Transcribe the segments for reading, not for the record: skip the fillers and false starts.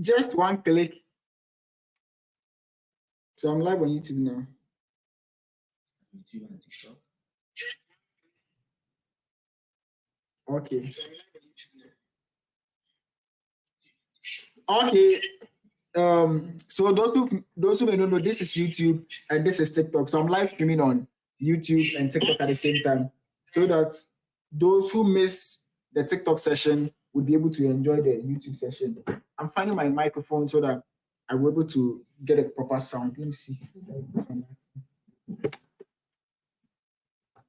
Just one click. So I'm live on YouTube now. YouTube and TikTok. Okay. Okay. So those who may not know, this is YouTube and this is TikTok. So I'm live streaming on YouTube and TikTok at the same time, so that those who miss the TikTok session would be able to enjoy the YouTube session. I'm finding my microphone so that I will be able to get a proper sound. Let me see.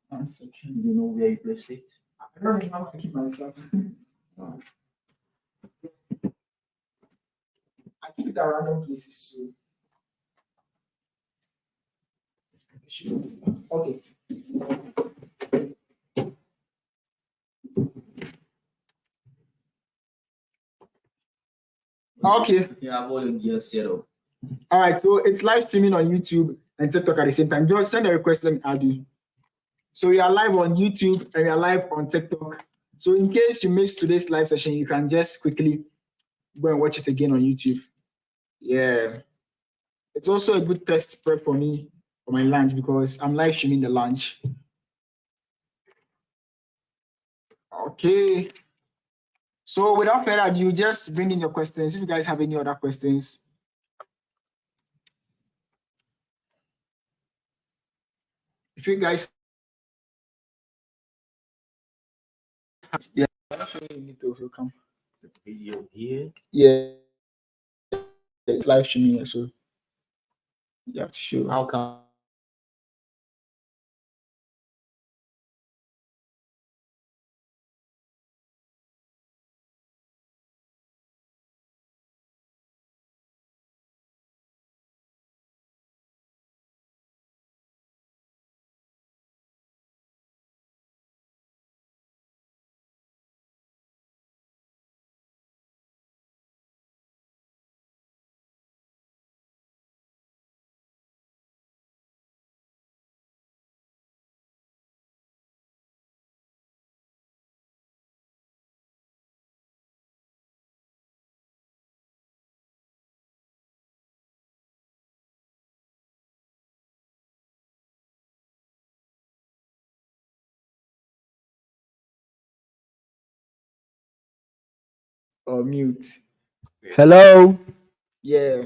One second. You know where you placed it? I don't know how I keep myself. I keep it at random places too. Okay. Okay. Yeah, I've already just set up. All right. So it's live streaming on YouTube and TikTok at the same time. Just send a request, let me add you. So we are live on YouTube and we are live on TikTok. So in case you missed today's live session, you can just quickly go and watch it again on YouTube. Yeah. It's also a good test prep for me for my lunch because I'm live streaming the lunch. Okay. So without further ado, just bring in your questions. If you guys have any other questions. If you guys, yeah, I'm sure you need to come. The video here. Yeah, it's live streaming, so you have to show. How come? Or mute. Hello. Yeah.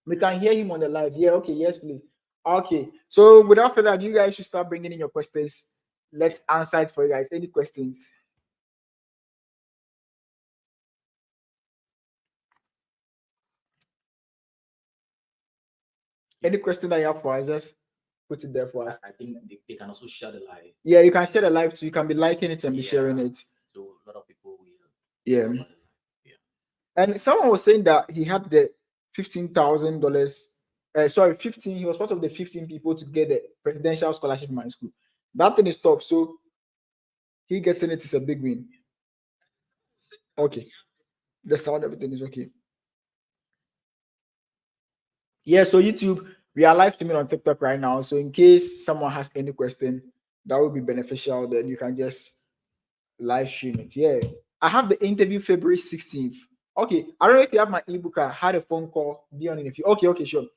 We can hear him on the live. Yeah, okay, yes, please. Okay. So without further ado, you guys should start bringing in your questions. Let's answer it for you guys. Any questions? Any question that you have for us, just put it there for us. I think they can also share the live. Yeah, you can share the live too. You can be liking it and be sharing it. So a lot of people will. Yeah. And someone was saying that he had the $15,000. Sorry, 15. He was part of the 15 people to get the presidential scholarship in my school. That thing is top. So he getting it is a big win. Okay. The sound, everything is okay. Yeah, so YouTube, we are live streaming on TikTok right now. So in case someone has any question that would be beneficial, then you can just live stream it. Yeah. I have the interview February 16th. Okay. I don't know if you have my ebook. I had a phone call. Be on interview. Okay, sure.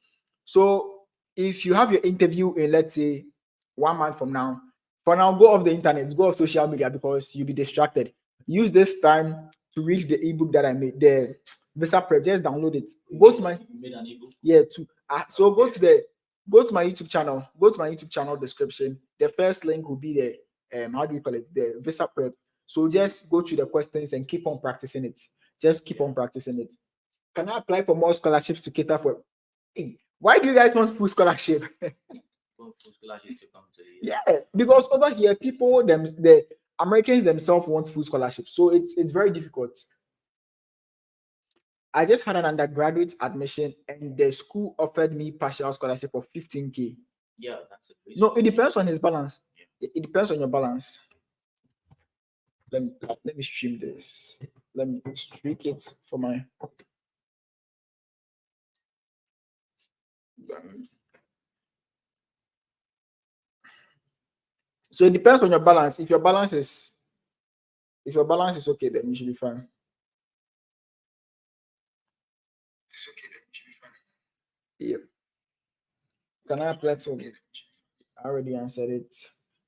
So if you have your interview in, let's say, 1 month from now, for now, go off the internet, go off social media because you'll be distracted. Use this time to read the ebook that I made. The visa prep, just download it. Go to my made an ebook. Yeah, so go to my YouTube channel. Go to my YouTube channel description. The first link will be the how do you call it? The visa prep. So just go through the questions and keep on practicing it. Just keep on practicing it. Can I apply for more scholarships to cater for? Hey, why do you guys want full scholarship? Full scholarship to come to Yeah, because over here, the Americans themselves want full scholarship, so it's very difficult. I just had an undergraduate admission, and the school offered me partial scholarship of 15K. Yeah, that's a No, it depends on his balance. It depends on your balance. Let me stream this. Let me tweak it for my. So it depends on your balance. If your balance is okay, then you should be fine. Can I apply for it? I already answered it.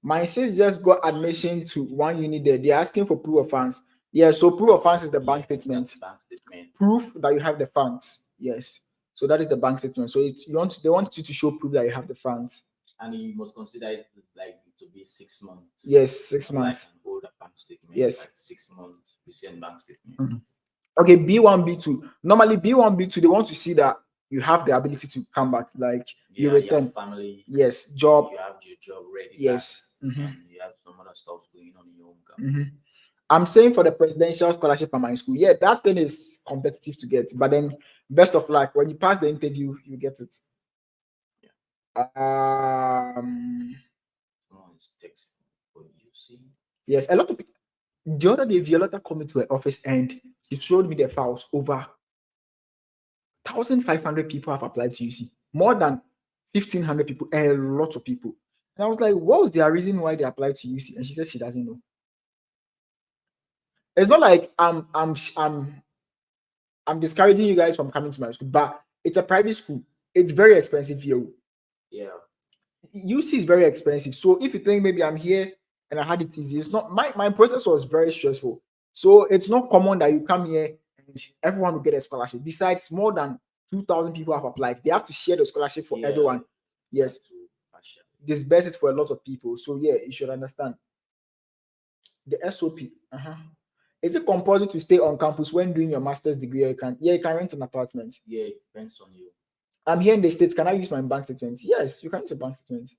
My sis just got admission to one uni there. They're asking for proof of funds. Yeah, so proof of funds is the bank statement. That's bank statement. Proof that you have the funds. Yes. So that is the bank statement. So it's they want you to show proof that you have the funds. And you must consider it like to be 6 months. Yes, 6 Not months. Like an older bank statement. Yes. Like 6 months recent bank statement. Okay, B1, B2. Normally B1, B2, they want to see that you have the ability to come back, like you Yeah, you return. have family. Yes, job. You have your job ready. Yes. And you have some other stuff going on in your own company. I'm saying for the presidential scholarship at my school, yeah, that thing is competitive to get. But then, best of luck. When you pass the interview, you get it. Someone's texting for you, see? Yes, a lot of people. The other day, Violetta came to her office and she showed me the files. Over 1,500 people have applied to UC. More than 1,500 people. A lot of people. And I was like, what was their reason why they applied to UC? And she said she doesn't know. It's not like I'm discouraging you guys from coming to my school, but it's a private school. It's very expensive here. Yeah. UC is very expensive. So if you think maybe I'm here and I had it easy, it's not. My process was very stressful. So it's not common that you come here and everyone will get a scholarship. Besides, more than 2,000 people have applied. They have to share the scholarship for everyone. Yes, disperse it for a lot of people. So yeah, you should understand the SOP. Is it compulsory to stay on campus when doing your master's degree? Or you can rent an apartment. Yeah, it depends on you. I'm here in the States. Can I use my bank statement? Yes, you can use your bank statement.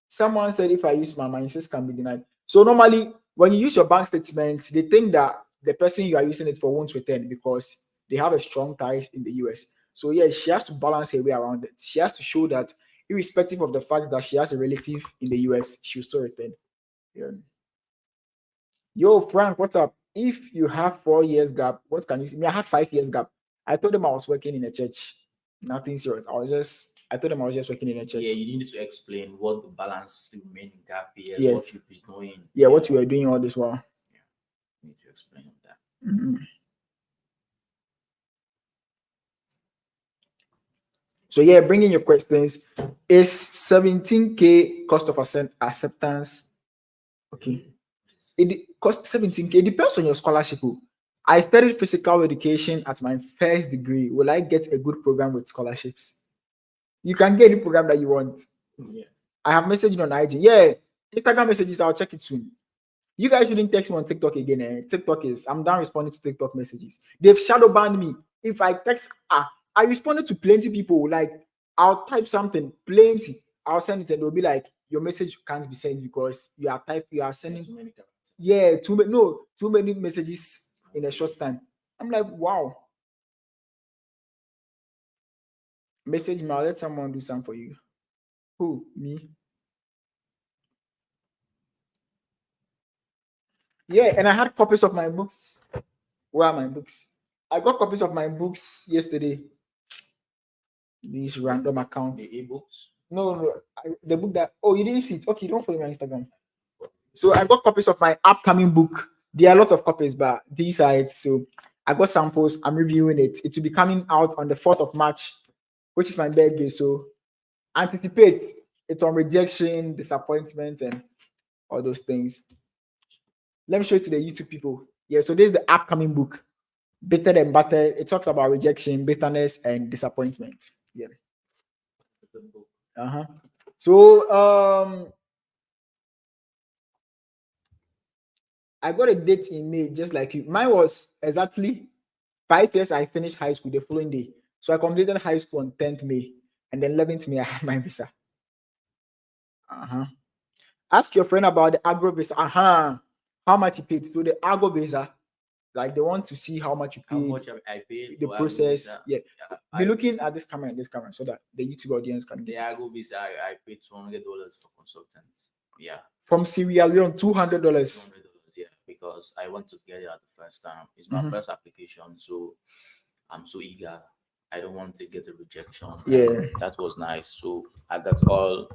Someone said if I use my insist can be denied. So normally, when you use your bank statement, they think that the person you are using it for won't return because they have a strong ties in the US. So yeah, she has to balance her way around it. She has to show that irrespective of the fact that she has a relative in the US, she'll still return. Yeah. Yo, Frank, what's up? If you have 4 years gap, what can you see? I had 5 years gap. I told them I was working in a church. Nothing serious. I told them I was just working in a church. Yeah, you need to explain what the balance remaining gap is, Yes. what you've been doing. Yeah, what you were doing all this while. Yeah, you need to explain that. So yeah, bring in your questions. Is 17K cost of acceptance? Okay. It costs 17K. It depends on your scholarship. I studied physical education at my first degree. Will I get a good program with scholarships? You can get any program that you want. Yeah. I have messaged on IG. Yeah, Instagram messages, I'll check it soon. You guys shouldn't text me on TikTok again. I'm done responding to TikTok messages. They've shadow banned me. If I text, I responded to plenty people. Like, I'll type something, plenty. I'll send it and they'll be like, your message can't be sent because you are sending Too many characters. Yeah, too many messages in a short time. I'm like, wow. Message me, I'll let someone do something for you. Who? Me? Yeah, and I had copies of my books. Where are my books? I got copies of my books yesterday. These random accounts. The ebooks? No, the book that. Oh, you didn't see it. Okay, don't follow me on Instagram. So I got copies of my upcoming book. There are a lot of copies, but these are it. So I got samples. I'm reviewing it. It will be coming out on the 4th of March, which is my birthday. So anticipate. It's on rejection, disappointment, and all those things. Let me show it to the YouTube people. Yeah, so this is the upcoming book, Bitter and Butter. It talks about rejection, bitterness, and disappointment. Yeah. So I got a date in May, just like you. Mine was exactly 5 years. I finished high school the following day. So I completed high school on 10th May, and then 11th May I had my visa. Ask your friend about the agro visa. How much you paid? So the agro visa, like they want to see how much you paid. How much I paid? The process. Yeah. Be looking at this camera and this camera so that the YouTube audience can get it. The agro visa, I paid $200 for consultants. Yeah. From Sierra Leone, $200. $200, yeah, because I want to get it at the first time. It's my first application, so I'm so eager. I don't want to get a rejection. Yeah. That was nice. So I got all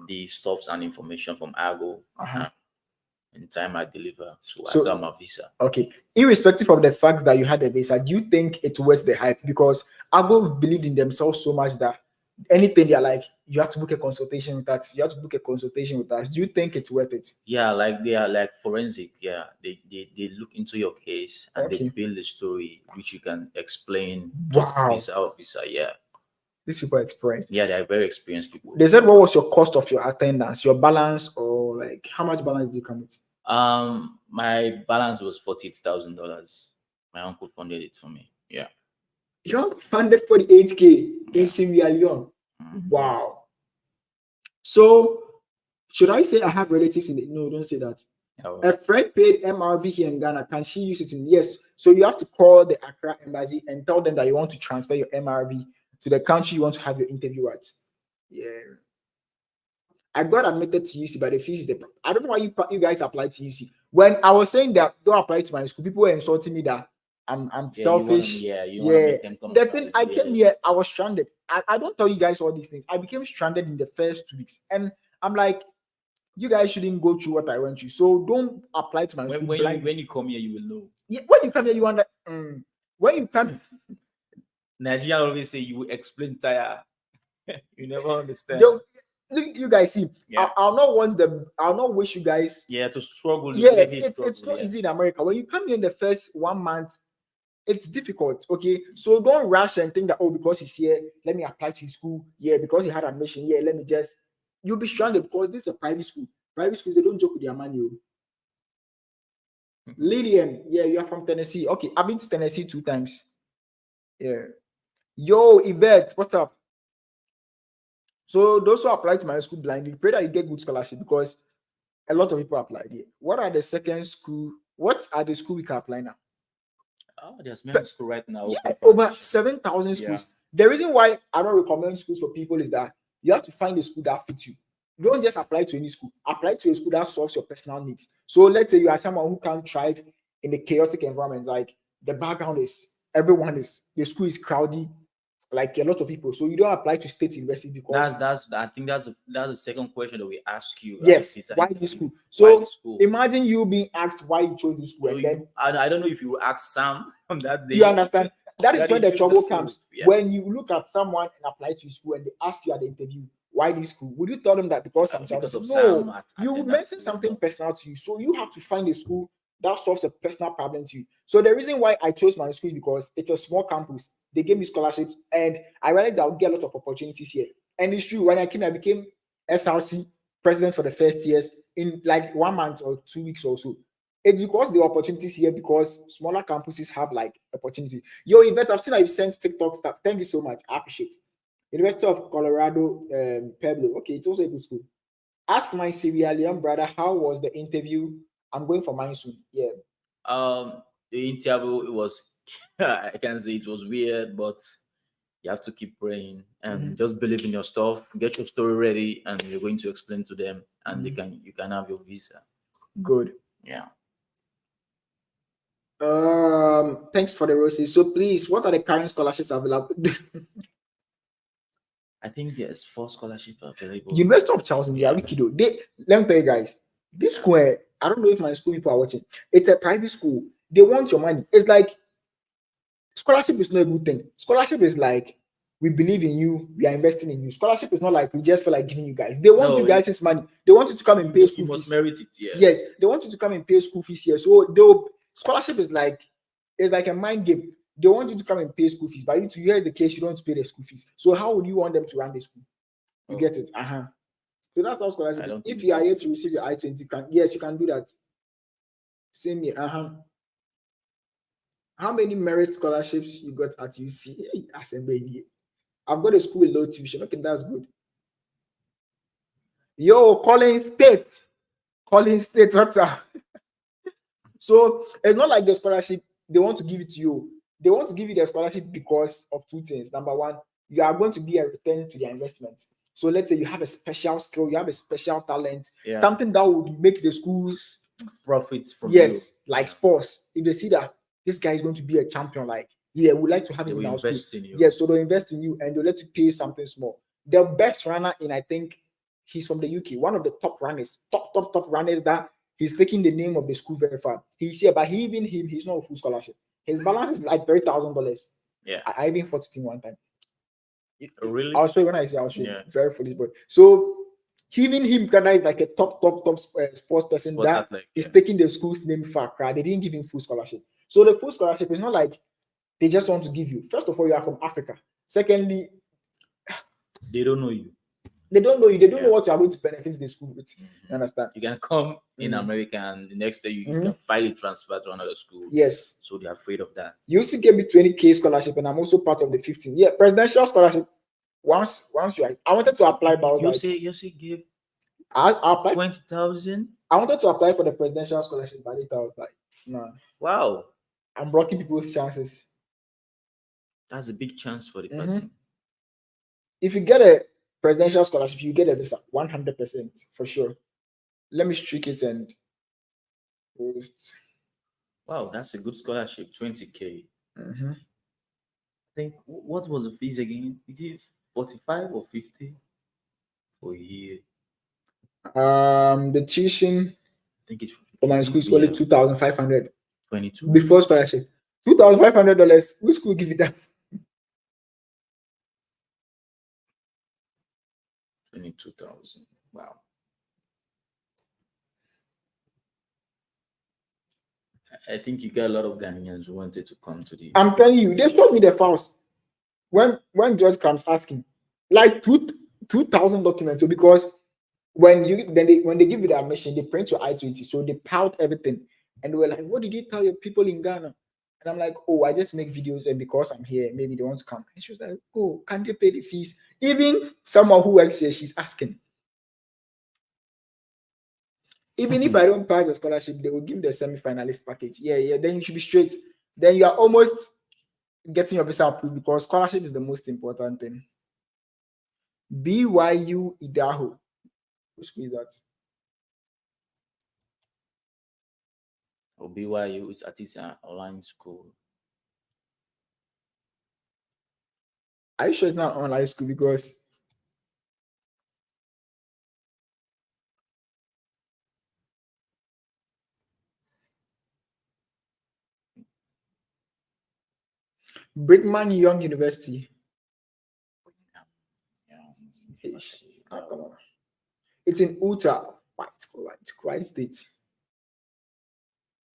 the stuffs and information from Argo. In time I deliver. So I got my visa. Okay. Irrespective of the fact that you had a visa, do you think it's worth the hype? Because Argo believed in themselves so much that anything they're like, you have to book a consultation with us. You have to book a consultation with us. Do you think it's worth it? Yeah, like they are like forensic. Yeah, they look into your case and they Okay. build a story which you can explain to Wow. officer. Yeah, These people are experienced. yeah, they are very experienced people. They said, what was your cost of your attendance, your balance, or like how much balance do you come with? My balance was $48,000. My uncle funded it for me. Yeah. You're funded 48K Yeah. in Sierra Leone. Mhm. Wow. So should I say I have relatives in the no, don't say that. Oh, A friend paid MRB here in Ghana. Can she use it in? Yes. So you have to call the Accra embassy and tell them that you want to transfer your MRB to the country you want to have your interview at. Yeah. I got admitted to UC, but the fees is the. I don't know why you guys applied to UC. When I was saying that don't apply to my school, people were insulting me that I'm yeah, selfish. you wanna make them come The to thing college, I came yes. here, I was stranded. I don't tell you guys all these things. I became stranded in the first 2 weeks, and I'm like, you guys shouldn't go through what I went through. So don't apply to my school. When you come here, you will know. Yeah, when you come here, you wonder. When you come, Nigeria always say you will explain tire. You never understand. you guys see. Yeah. I'll not wish you guys. Yeah, to struggle. Yeah, Struggle, it's not yeah. easy in America. When you come here in the first 1 month, it's difficult. Okay, so don't rush and think that because he's here, let me apply to his school. Yeah, because he had admission. Yeah, let me just. You'll be stranded because this is a private school. Private schools, they don't joke with their money. Lillian, yeah, you are from Tennessee. Okay, I've been to Tennessee 2 times. Yeah. Yo, Yvette, what's up? So those who apply to my school blindly, pray that you get good scholarship because a lot of people applied here. What are the second school? What are the school we can apply now? Oh, there's many school right now. Yeah, over 7,000 schools. Yeah. The reason why I don't recommend schools for people is that you have to find a school that fits you. Don't just apply to any school. Apply to a school that solves your personal needs. So let's say you are someone who can't thrive in a chaotic environment, like the background is the school is crowded, like a lot of people. So you don't apply to state university because I think that's the second question that we ask you. yes, why this school? So imagine you being asked why you chose this school, so and then I don't know if you ask Sam on that day. You understand? That is when the trouble comes. Yeah. When you look at someone and apply to school and they ask you at the interview, why this school? Would you tell them that because I'm because of no, Sam you would mention something personal to you. So you have to find a school that solves a personal problem to you. So the reason why I chose my school is because it's a small campus. They gave me scholarships and I realized that I would get a lot of opportunities here. And it's true, when I came, I became SRC president for the first years in like 1 month or 2 weeks or so. It's because the opportunities here, because smaller campuses have like opportunity. Yo, Yvette, I've seen that you sent TikTok stuff. Thank you so much. I appreciate it. University of Colorado, Pueblo. Okay, it's also a good school. Ask my Sierra Leone brother, how was the interview? I'm going for mine soon. Yeah. The interview, it was I can say it was weird, but you have to keep praying and just believe in your stuff, get your story ready, and you're going to explain to them, and you can have your visa. Good. Yeah. Thanks for the roses. So please, what are the current scholarships available? I think there's 4 scholarships available. University of Charles in the Arikido. Let me tell you guys, this school, I don't know if my school people are watching. It's a private school. They want your money. It's like scholarship is not a good thing. Scholarship is like we believe in you, we are investing in you. Scholarship is not like we just feel like giving you guys. They want you guys' money. They want you to come and pay school fees. You must merit it, yeah. Yes, they want you to come and pay school fees here. So scholarship is like a mind game. They want you to come and pay school fees, but here's the case, you don't pay the school fees. So how would you want them to run the school? You get it? So that's how scholarship. If you are here to receive your I-20, you can do that. Same here. How many merit scholarships you got at UC? As a baby, I've got a school with low tuition. Okay, that's good. Yo, Collins State, what's up? So it's not like the scholarship, they want to give it to you. They want to give you the scholarship because of 2 things. Number one, you are going to be a return to their investment. So let's say you have a special skill, you have a special talent, something that would make the schools profits from you. Like sports. If they see that this guy is going to be a champion, like, we'd like to have him in our school. So they'll invest in you and they'll let you pay something small. The best runner in, I think, he's from the UK, one of the top runners, top runners that he's taking the name of the school very far. He's here, but he's not a full scholarship. His balance is like $30,000. Yeah. I even fought with him one time. Really? I'll show you when I say I'll show you. Yeah. Very foolish boy. So even him Ghana is like a top sports person Sport that athlete, is yeah. taking the school's name far cry. They didn't give him full scholarship. So the full scholarship is not like they just want to give you. First of all, you are from Africa. Secondly, They don't know you. they don't know you. They don't know Yeah. what you are going to benefit the school with. You Mhm. understand? You can come in Mhm. America and the next day you Mhm. can file a transfer to another school. Yes. So they're afraid of that. You also gave me 20K scholarship, and I'm also part of the 15. Yeah, presidential scholarship. Once you are, I wanted to apply, but I was like, You say give I applied. 20,000. I wanted to apply for the presidential scholarship, but later I was like, nah, Wow, I'm blocking people's chances. that's a big chance for the Mhm. person. If you get a presidential scholarship, you get a visa 100% for sure. Let me streak it and post. Wow, that's a good scholarship. 20K. Mhm. I think what was the fees again? Is it 45 or 50 for a year? The tuition I think it's for my school is only 2,500 22. before scholarship. $2,500. Which school give you that? 22,000. Wow. I think you got a lot of Ghanaians who wanted to come to the. I'm telling you, they showed me the files. When George comes asking, like 2,000 documents. So because when they give you the admission, they print your I-20, so they pout everything, and they were like, "What did you tell your people in Ghana?" And I'm like, "Oh, I just make videos, and because I'm here, maybe they want to come." And she was like, "Oh, can they pay the fees?" Even someone who works here, she's asking. Even if I don't pass the scholarship, they will give the semi-finalist package. Yeah, yeah. Then you should be straight. Then you are almost getting your visa approved because scholarship is the most important thing. BYU Idaho. Which school is that? Or BYU, it's at least an online school. Are you sure it's not online school? Because Brigham Young University. Yeah. Come on. It's in Utah. White state.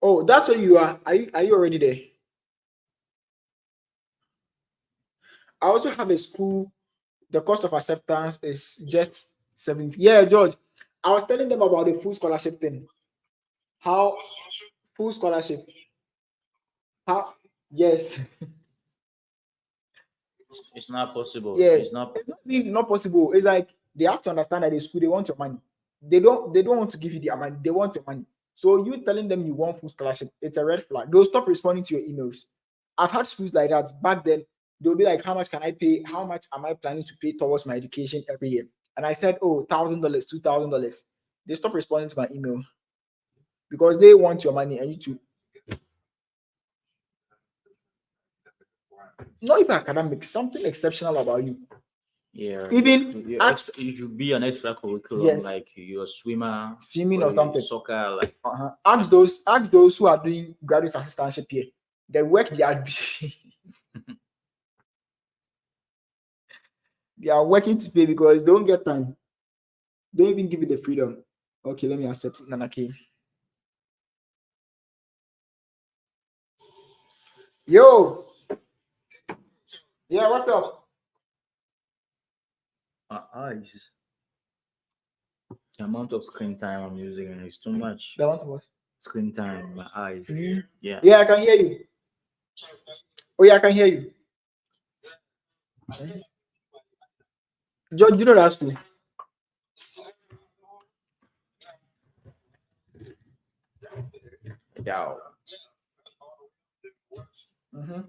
Oh, that's where you are. Are you already there? I also have a school. The cost of acceptance is just 70. Yeah, George. I was telling them about the full scholarship thing. How full scholarship? How yes. It's not possible. Yeah. It's not. It's not really not possible. It's like they have to understand that the school they want your money. They don't want to give you their money, they want your money. So you telling them you want full scholarship, it's a red flag. They'll stop responding to your emails. I've had schools like that. Back then, they'll be like, how much can I pay? How much am I planning to pay towards my education every year? And I said, oh, $1,000, $2,000. They stop responding to my email because they want your money and you to not even academic, something exceptional about you. Yeah. Even ask You should be an extra curriculum, yes, like you're a swimmer swimming or or something. soccer. Like Ask those who are doing graduate assistantship here. The work they are they are working to pay because they don't get time. They don't even give you the freedom. Okay, let me accept it. Nana K. Yo, yeah, what's up? my eyes. The amount of screen time I'm using is too much. They want to what? Screen time, my eyes. Mhm. Yeah. Yeah, I can hear you. Oh yeah, I can hear you. George, you know that school? Yeah. Mm-hmm.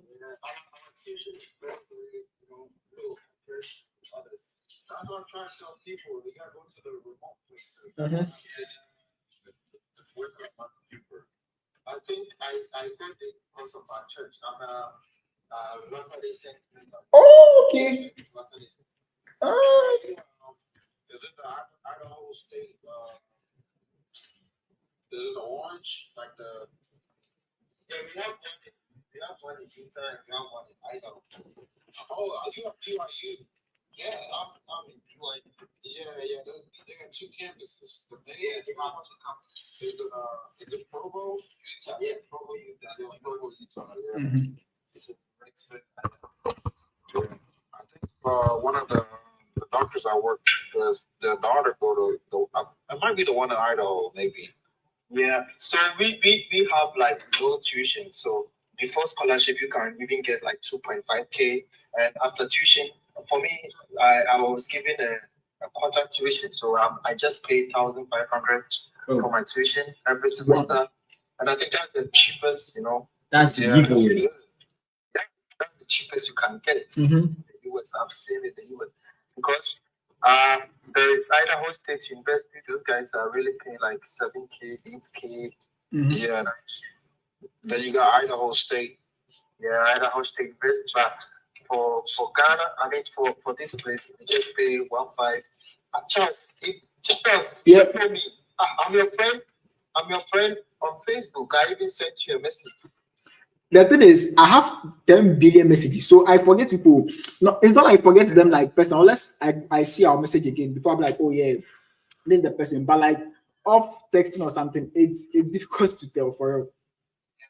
Mm-hmm. Oh, okay. Ah, Yeah, I'm in like yeah. They got two campuses. The main is it Provo, Utah. Yeah, Provo, Utah. Provo, Utah. Yeah. It's a great fit. Yeah. I think one of the doctors I work with, the daughter go to it might be the one in Idaho, maybe. Yeah. So we have like no tuition. So before scholarship, you can even get like 2.5K, and after tuition, for me, I was given a quarter tuition, so I just pay 1,500 for my tuition every semester, and I think that's the cheapest, That's yeah, giveaway. yeah, that's the cheapest you can get Mm-hmm. in the US. I've seen it in the US because uh, there is Idaho State University. Those guys are really paying like 7K, 8K. Mm-hmm. Yeah. Then you got Idaho State. Yeah, Idaho State University. But for Ghana, I mean for this place, you just pay 1.5. Charles, Yeah. you know me. I'm your friend. I'm your friend on Facebook. I even sent you a message. The thing is, I have 10 billion messages, so I forget people. No, it's not like I forget them like person, unless I see our message again before I'm like, oh yeah, this is the person. But like off texting or something, it's difficult to tell for real.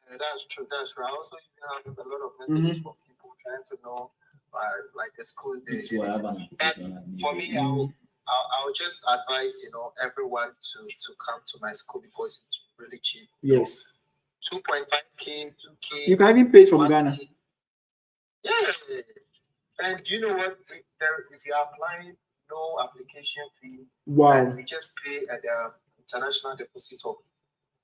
Yeah, that's true. That's true. I also even have a lot of messages from people trying to know, like the schools they. To have an But application. for me, I'll just advise everyone to come to my school because it's really cheap. Yes. 2.5K, 2K. You can even pay it from 1K. Ghana. Yeah. And you know what? If you're applying, no application fee. Wow. And we just pay at the international deposit of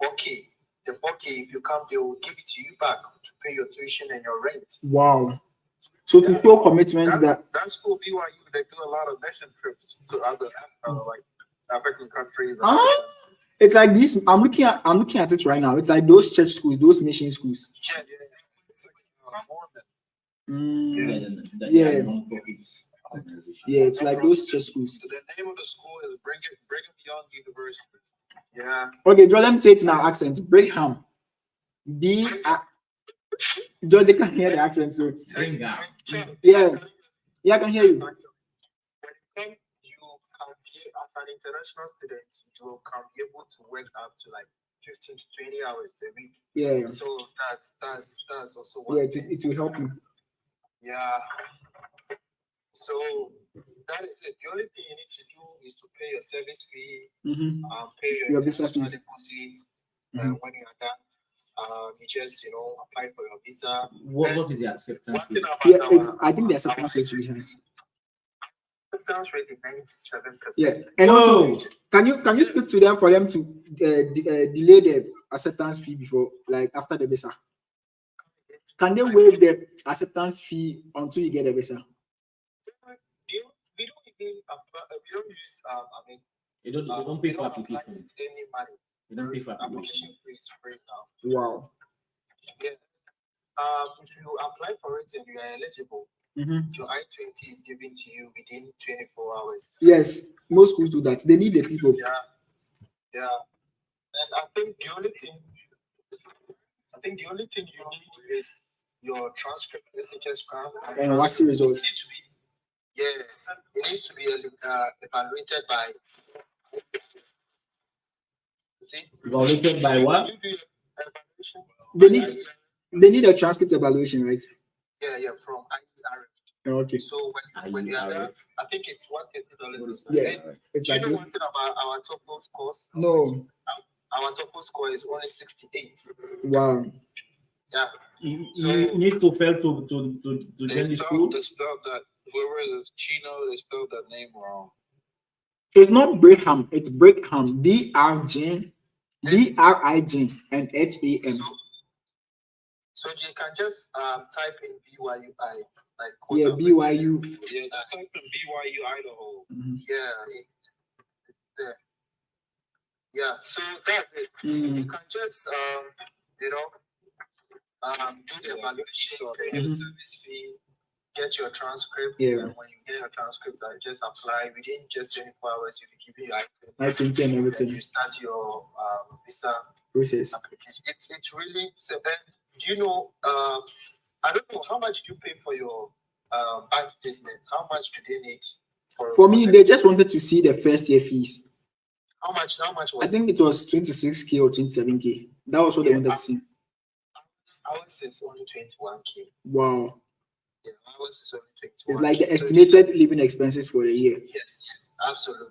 4K. The 4K, if you come, they will give it to you back to pay your tuition and your rent. Wow. So to show commitment that school BYU, they do a lot of mission trips to other like African countries. It's like this. I'm looking at it right now. It's like those church schools, those mission schools. Yeah. It's like Mormon. Yeah. Non-profits organization. Yeah, it's like those church schools. So the name of the school is Brigham Young University. Yeah. Okay, Joe, let me say it in our accent. Brigham. Joe, they can hear the accent, so Brigham. yeah, I can hear you. When you come here as an international student, you can be able to work up to like 15 to 20 hours a week. Yeah. So that's also one. Yeah, it will help you. Yeah. So that is it. The only thing you need to do is to pay your service fee, pay your visa deposit. When you are done, you just apply for your visa. What is the acceptance rate? I think the acceptance rate should be high. Acceptance rate is 97%. Yeah, and also, can you speak to them for them to delay the acceptance fee before, like after the visa? Can they waive the acceptance fee until you get a visa? We don't even we don't use You don't pay for application. Any money. You don't pay for application. Fee is free now. Wow. Yeah. If you apply for it and you are eligible, your I-20 is given to you within 24 hours. Yes, most schools do that. They need the people. Yeah. And I think the only thing you need is your transcript, SHS card, and WASI results. Yes, it needs to be evaluated by. Evaluated by what? They need a transcript evaluation, right? Yeah, from IER. Okay. So when you are there, I think it's $130. Yeah, it's do like you know one thing about our TOEFL scores? No. Our TOEFL score is only 68. Wow. Yeah. You need to fail to join the school. They spelled that whoever is Chino, they spelled that name wrong. It's not Brigham, it's Brigham. BRIGHAM and HAM. So you can just type in BYU. Yeah, BYU. Yeah, just type in BYU Idaho. Yeah, it's there. Yeah, so that's it. You can just do the evaluation, pay your service fee, get your transcript. Yeah. And when you get your transcript, just apply within just 24 hours. You will give you I-20 and everything. You start your visa process. Application. It's really simple. Do you know? I don't know how much did you pay for your bank statement, how much do they need For me, they just wanted to see the first year fees. How much was I think it was 26K or 27K. That was what they wanted to see. Ours is only 21K. Wow. Yeah, ours is only 21K. It's like the estimated living expenses for the year. Yes, absolutely.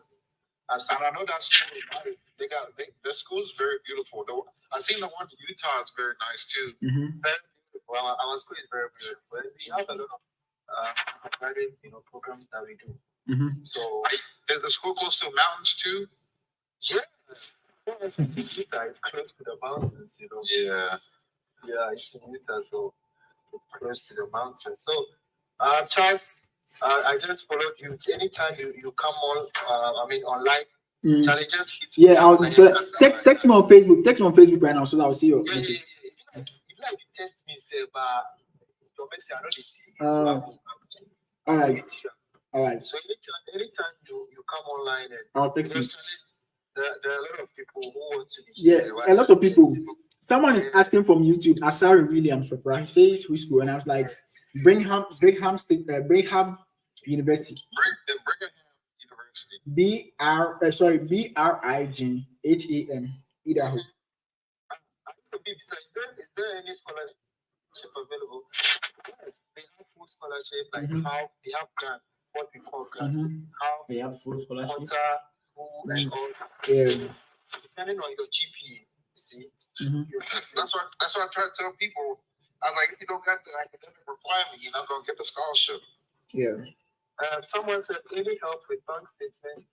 And I know that school, the school is very beautiful. I seen the one in Utah is very nice too. Mm-hmm. Very beautiful. Our school is very beautiful. We have a lot of private, programs that we do. Mm-hmm. So is the school close to mountains too? Yes. Utah is close to the mountains, Yeah. Yeah, it's in Utah, so it's close to the mountains. So, Charles, I just followed you. Anytime you come online, Charlie, just hit me. Yeah, text me on Facebook. Text me on Facebook right now so that I'll see your message. You text me, say, but your message, I know they see. All right. So anytime you come online, and I'll text you. There are a lot of people who want to be here. A lot of people. Someone is asking from YouTube, Asari Williams, he says which school, and I was like, Brigham University. Brigham University. BRIGHAM. Idaho. Is there any scholarship available? Yes, they have full scholarship, like how they have grants, what we call grants. How they have full scholarship. And all. Yeah. Depending on your GPA, you see. That's what I try to tell people. I'm like, if you don't got the academic requirement, you're not gonna get the scholarship. Yeah. Someone said, any help with bank statement?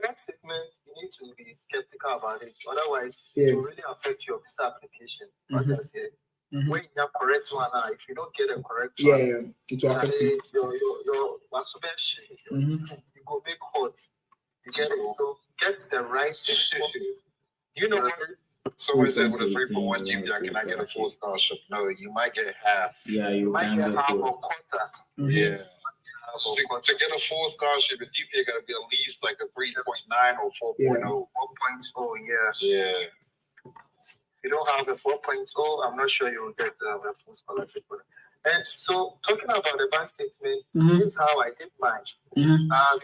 Bank statement, you need to be skeptical about it. Otherwise, it will really affect your visa application. Like I said, when you have correct one, if you don't get a correct one, it will affect you. Your masturbation, you go make hot. You get it. So get the right thing. What? Someone said with a 3.1 GPA, can I get a full scholarship? No, you might get half. Yeah, you might get half or quarter. Yeah. To get a full scholarship, the GPA got to be at least like a 3.9 or 4.0. Yeah. 4.0, yeah. If you don't have a 4.0, I'm not sure you will get a full scholarship. And so, talking about the bank statement, this is how I did mine. My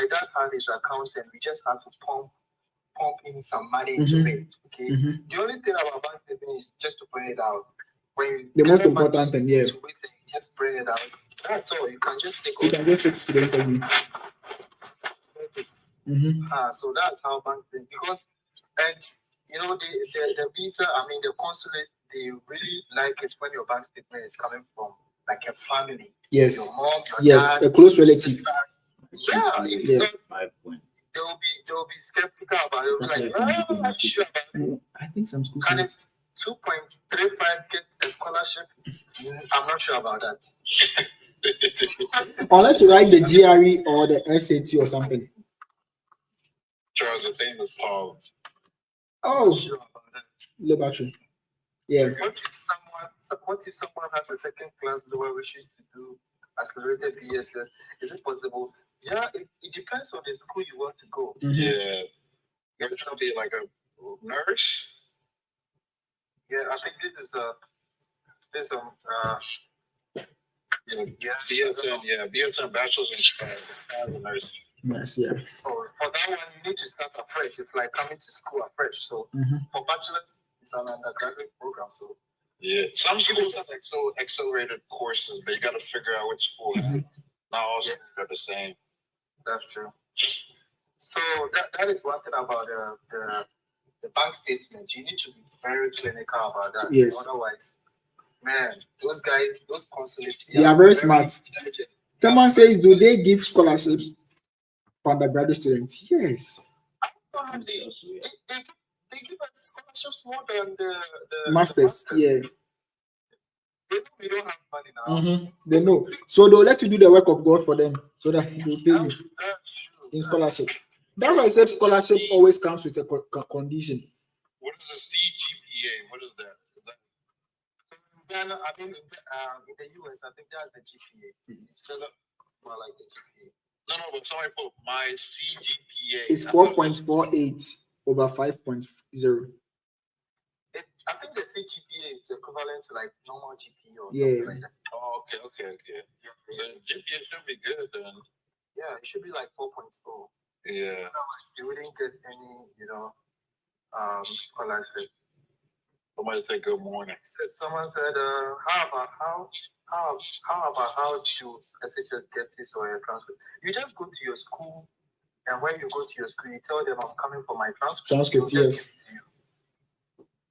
dad had his account, and we just had to pump in some money into it. Okay. The only thing about bank statement is just to bring it out. The most important thing, just bring it out. That's all. You can just take. You can just fix to the interview. So that's how bank statement, because the visa. The consulate, they really like it when your bank statement is coming from like a family. Yes. Your mom, your dad, a close relative. Yeah. 5 points. They will be skeptical about it. They'll be like, I'm not sure about it. I think some schools. Can it 2.35 get a scholarship? I'm not sure about that. Unless you write the GRE or the SAT or something. Charles, the thing is paused. Oh, sure about that. Low battery. Yeah. What if someone has a second class lower wishes to do accelerated BSS? Is it possible? Yeah, it depends on the school you want to go. Yeah. You're trying to be like a nurse? Yeah, I think this is BSN bachelor's in nurse. Yes, yeah. For that one, you need to start afresh. It's like coming to school afresh. So for bachelor's, it's an undergraduate program. So yeah, some schools have accelerated courses, but you got to figure out which school. Not all schools are the same. That's true. So that is one thing about the bank statement. You need to be very clinical about that. Yes. Otherwise, man, those guys, those consulates, they are very smart. Someone says, do they give scholarships for undergraduate students? Yes. Absolutely. They give us scholarships more than the masters. Yeah. We don't have money now. They know. So they'll let you do the work of God for them so that they'll pay you in scholarship. That's why I said scholarship always comes with a condition. What is the CGPA? What is that? In the US, I think that's the GPA. It's just more like the GPA. No, but somebody put my CGPA. It's 4.48 over 5.0. I think they say GPA is equivalent to like normal GPA or Yeah. something like that. Oh, okay. So GPA should be good then. Yeah, it should be like 4.0. Yeah. You wouldn't get any, scholarship. Somebody said good morning. Someone said, how about how do SHS get this or your transcript? You just go to your school, and when you go to your school, you tell them I'm coming for my transcript. Transcript, They'll yes. just give it to you.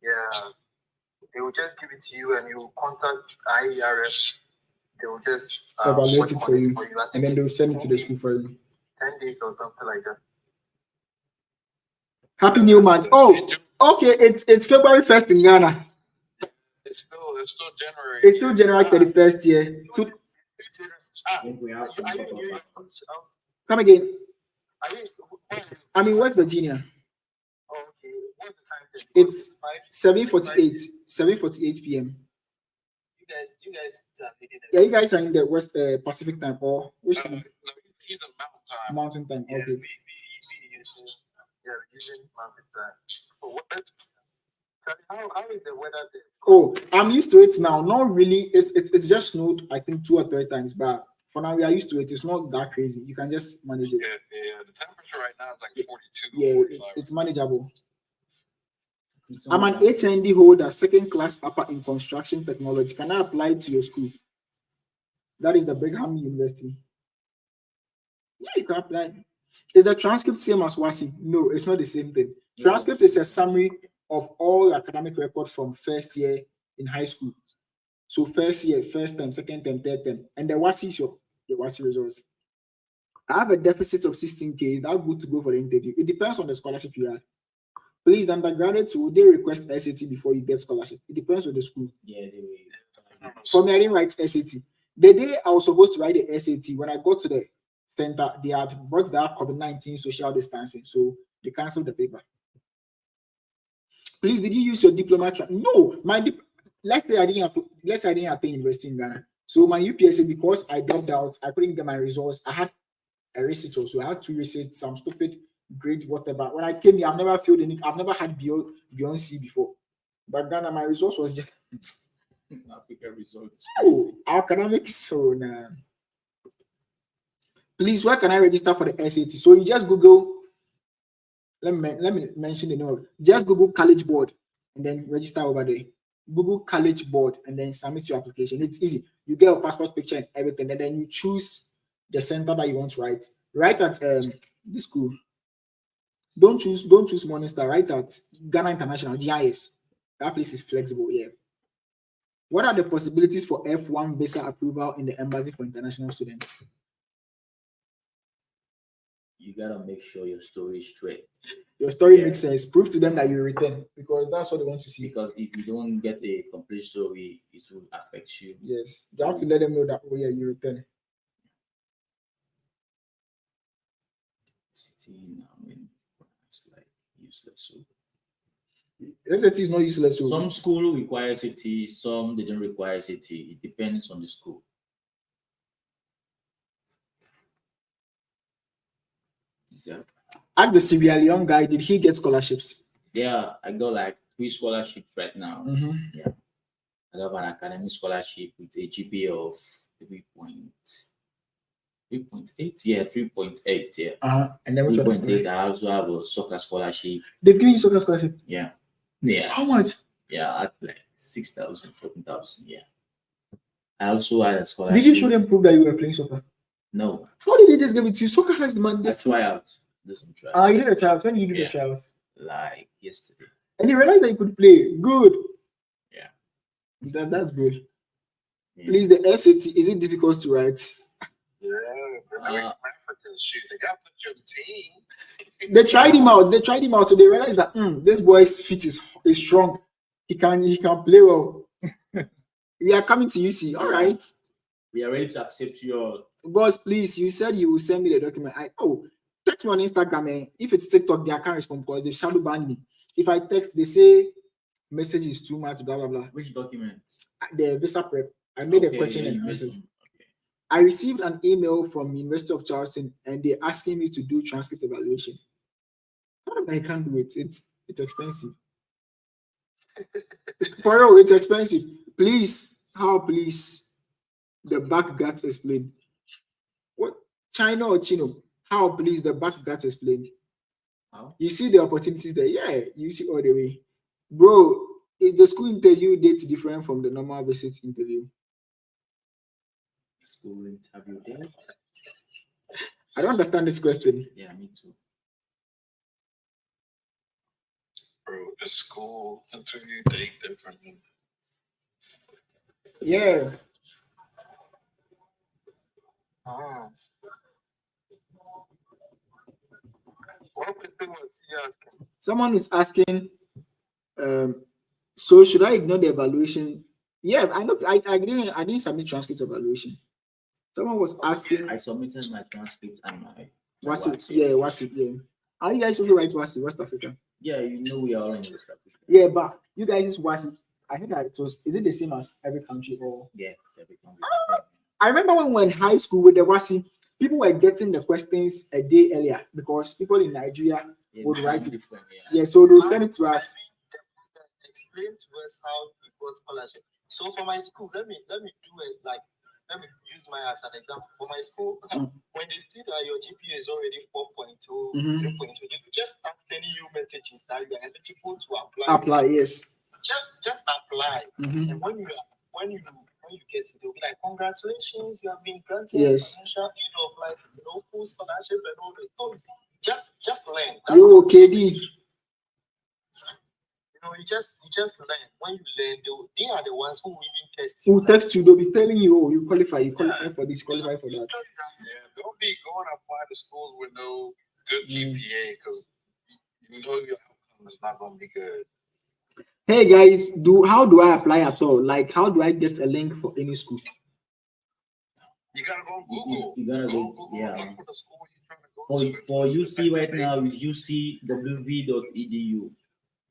Yeah. They will just give it to you, and you contact IERF. They will just Evaluate work it on for you, I think and then they'll send it to the school for you. 10 days or something like that. Happy New Month. Oh, okay. It's February 1st in Ghana. It's still January. It's still January 31st, yeah. Come again. I'm in West Virginia. Okay. What's the time? It's 7:48. 7:48 p.m. You guys Yeah, you guys are in the West Pacific time or which time? No, he's in Mountain mountain time. time. Yeah, Okay. we're using mountain time. How is the weather there? Oh, I'm used to it now. Not really. It's just snowed, I think 2 or 3 times, but for now we are used to it. It's not that crazy. You can just manage it. Yeah. The temperature right now is like 42. Yeah, 45. it's manageable. I'm an HND holder, second class upper in construction technology. Can I apply to your school? That is the Brigham University. Yeah, you can apply. Is the transcript same as WASI? No, it's not the same thing. Transcript is a summary of all academic records from first year in high school. So first year, first term, second term, third term, and the WASI is your WASI results. I have a deficit of 16K. Is that good to go for the interview? It depends on the scholarship you have. Please, the undergraduates, will they request SAT before you get scholarship? It depends on the school. Yeah, they will. For me, I didn't write SAT. The day I was supposed to write the SAT, when I got to the center, they had brought that COVID-19 social distancing, so they canceled the paper. Please, did you use your diploma? No, let's say I didn't attend university in Ghana. So my UPSA, because I dropped out, I couldn't get my results. I had a receipt also. I had 2 receipts, some stupid grade, whatever. When I came here, I've never filled any. I've never had beyond C before. But Ghana, my results was just Africa results. academics. So nah. Please, where can I register for the SAT? So you just Google. Let me mention the name. Just Google College Board and then register over there. Google College Board and then submit your application. It's easy. You get a passport picture and everything, and then you choose the center that you want to write. Write at the school. Don't choose Morningstar. Write at Ghana International GIS. That place is flexible. Yeah. What are the possibilities for F1 visa approval in the embassy for international students? You gotta make sure your story is straight. Your story makes sense. Prove to them that you return, because that's what they want to see. Because if you don't get a complete story, it will affect you. Yes, you have to let them know that, oh yeah, you return. I mean, it's like useless. SAT is not useless. So some school require SAT, some they don't require SAT. It depends on the school. Ask the Sierra Leone guy, did he get scholarships? Yeah, I got like 3 scholarships right now. Mm-hmm. Yeah, I got an academic scholarship with a GPA of 3.8. Yeah, 3.8. Yeah. And then which 3.8. I also have a soccer scholarship. They've given you soccer scholarship? Yeah. How much? Yeah, at like 6,000, 14,000. Yeah. I also had a scholarship. Did you show them proof that you were playing soccer? No. How did they just give it to you? Soccer has the money. That's why I do some trial. You did a trial. When did you do the trial? Like yesterday. And you realized that you could play. Good. Yeah. That's good. Yeah. Please, the SAT, is it difficult to write? Yeah, shoot, they got to put you on the team. They tried him out. So they realized that this boy's feet is strong. He can play well. We are coming to UC. All right. We are ready to accept your boss. Please, you said you will send me the document. Text me on Instagram. If it's TikTok, they can't respond because they shadow ban me. If I text, they say message is too much, blah blah blah. Which document? The visa prep. I made a question and message. I received an email from University of Charleston and they're asking me to do transcript evaluation. I can't do it. It's expensive. For real, it's expensive. Please, how please the back gut explain? What China or Chino? How please the back gut explain? How? You see the opportunities there, yeah. You see all the way, bro. Is the school interview date different from the normal visit interview? School interview date? I don't understand this question. Yeah, me too. Bro, the school interview date different. Yeah. What question was he asking? Someone is asking, so should I ignore the evaluation? Yeah, I know. I didn't submit transcript evaluation. Someone was asking, I submitted my transcript and my what's it? WhatsApp. Yeah, what's it? Yeah. Are you guys also write what's it? West Africa? Yeah, you know we are all in West Africa. Yeah, but you guys is what's it? I heard that it was. Is it the same as every country or? Yeah, everything. I remember when we were in high school with the WASI, people were getting the questions a day earlier because people in Nigeria would write it. Yeah, so they'll send it to us. Explain to us how we got scholarship. So for my school, let me do it like let me use my as an example. For my school, when they see that your GPA is already 4.2, 3.2, they will just start sending you messages that you are eligible to apply. Apply, yes. Just apply. And when you get it, they'll be like, congratulations, you have been granted financial aid of like full scholarship and all that. So just learn. Yo, KD. You just learn. When you learn, they are the ones who will even test Who you. text you, they'll be telling you, oh, you qualify for this, qualify for that. Yeah, don't be going to apply to schools with no good GPA because you know your outcome is not going to be good. Hey guys, how do I apply at all? Like, how do I get a link for any school? You gotta go on Google. You gotta go. Google. Yeah. Look for the school you're trying to go to. For UC right now is ucwv.edu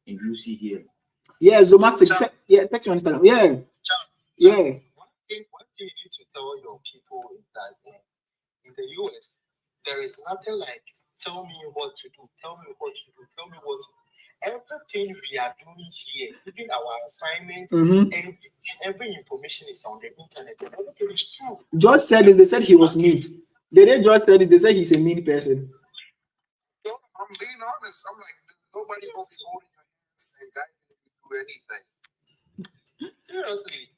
in UC here. Yeah, Zomatic. Text you on Instagram. Yeah. Yeah. One thing you need to tell your people is that in the US, there is nothing like tell me what to do, tell me what to do, tell me what to do. Everything we are doing here, even our assignments, every information is on the internet. Everything is true. George said this, they said he was mean. They didn't George said it, they said he's a mean person. So I'm being honest. I'm like, nobody will be holding your hands and guiding you to do anything. Seriously,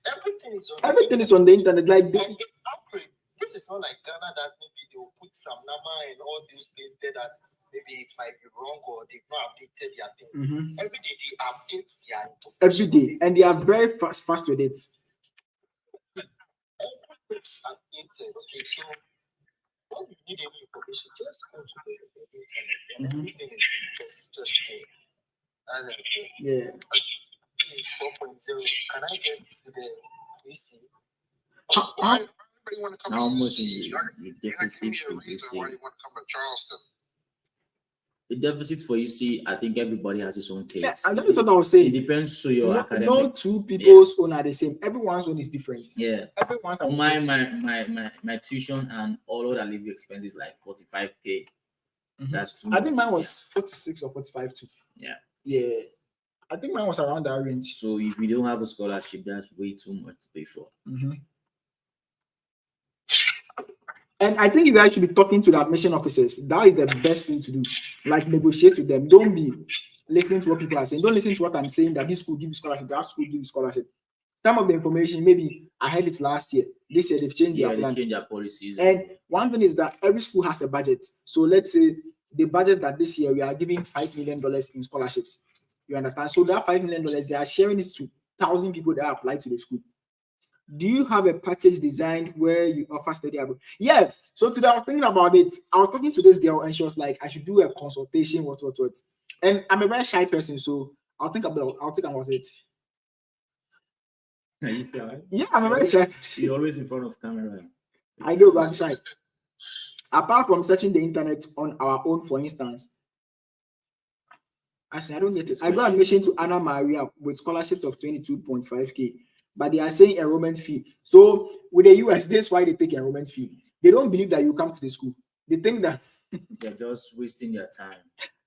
everything is on the internet. Like it's accurate. This is not like Ghana that maybe they will put some number and all these things there that maybe it might be wrong or they've not updated their thing. Every day they update their information. Every day, and they are very fast with it. Everything's updated. Okay, so when you need any information, just go to the internet and everything is just there. Yeah. Is 4.0. Can I get to the UC? Why you want to come How to much UC? the deficit for UC? Why you want to come to Charleston? The deficit for UC, I think everybody has his own taste. Yeah, and that's what I was saying. It depends on your academic. No two people's own are the same. Everyone's own is different. Yeah. Everyone's own. My tuition and all other living expenses like 45K. That's too much. I think mine was 46 or 45 too. Yeah. Yeah. I think mine was around that range. So if you don't have a scholarship, that's way too much to pay for. And I think you guys should be talking to the admission officers. That is the best thing to do. Like, negotiate with them. Don't be listening to what people are saying. Don't listen to what I'm saying that this school gives scholarship, that school gives scholarship. Some of the information, maybe I heard it last year. This year they've changed their plan. They changed their policies. And one thing is that every school has a budget. So let's say the budget that this year we are giving $5 million in scholarships. You understand? So that $5 million, they are sharing it to 1,000 people that apply to the school. Do you have a package designed where you offer study abroad? Yes. So today I was thinking about it. I was talking to this girl and she was like, I should do a consultation, what. And I'm a very shy person, so I'll think about it. Yeah, I'm a very shy person. You're always in front of camera. I know, but I'm shy. Apart from searching the internet on our own, for instance, I said, I don't get it. I got admission to Anna Maria with scholarship of 22.5K, but they are saying enrollment fee. So with the US, this is why they take enrollment fee. They don't believe that you come to the school. They think that they're just wasting their time.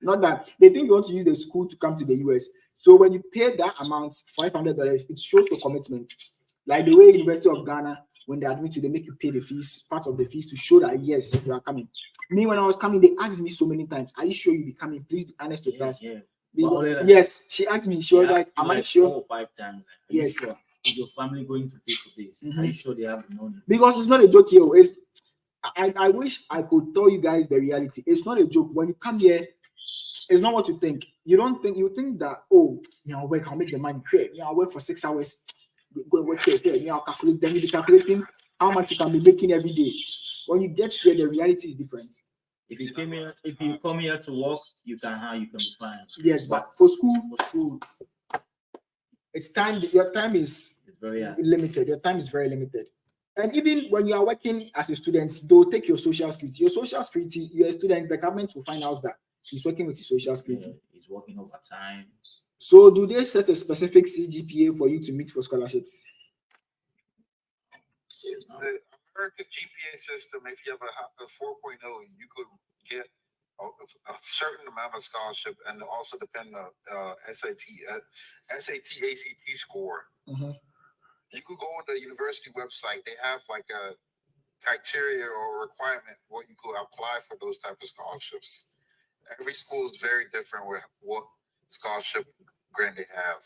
Not that they think you want to use the school to come to the US. So when you pay that amount, $500, it shows the commitment. Like the way University of Ghana, when they admit you, they make you pay the fees, part of the fees, to show that yes, you are coming. Me, when I was coming, they asked me so many times, "Are you sure you'll be coming? Please be honest with us." Yeah. Yes, she asked me. She was like, "Am I sure?" 4 or 5 times. Like, are Yes. you sure? Is your family going to pay for this? Are you sure they have the money? Because it's not a joke here. It's I wish I could tell you guys the reality. It's not a joke. When you come here, it's not what you think. You don't think, you think that, oh, I'll work, I'll make the money. I'll work for 6 hours. Go and work here. I'll calculate. Then you'll be calculating how much you can be making every day. When you get here, the reality is different. If you come here to work, you can be fine. Yes, but for school, it's time. Your time is very limited. Your time is very limited. And even when you are working as a student, they'll take your social security. Your social security, you're a student, the government will find out that he's working with his social security. He's working overtime. So do they set a specific CGPA for you to meet for scholarships? The American GPA system, if you have a 4.0, you could get a certain amount of scholarship, and also depend on SAT, ACT score. You could go on the university website. They have like a criteria or requirement what you could apply for those type of scholarships. Every school is very different with what scholarship grant they have.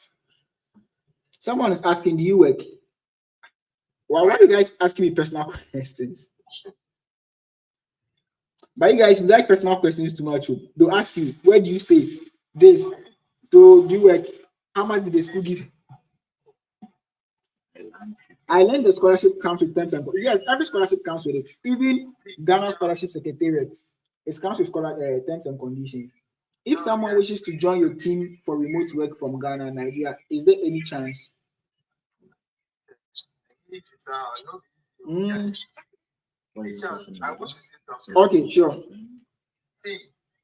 Someone is asking, do you work? Well, why are you guys asking me personal questions? But you guys like personal questions too much. They'll ask you, where do you stay? This. So do you work? How much did the school give? I learned the scholarship comes with terms and conditions. Yes, every scholarship comes with it. Even Ghana Scholarship Secretariat, it comes with terms and conditions. If someone wishes to join your team for remote work from Ghana, Nigeria, is there any chance? Okay, sure. See,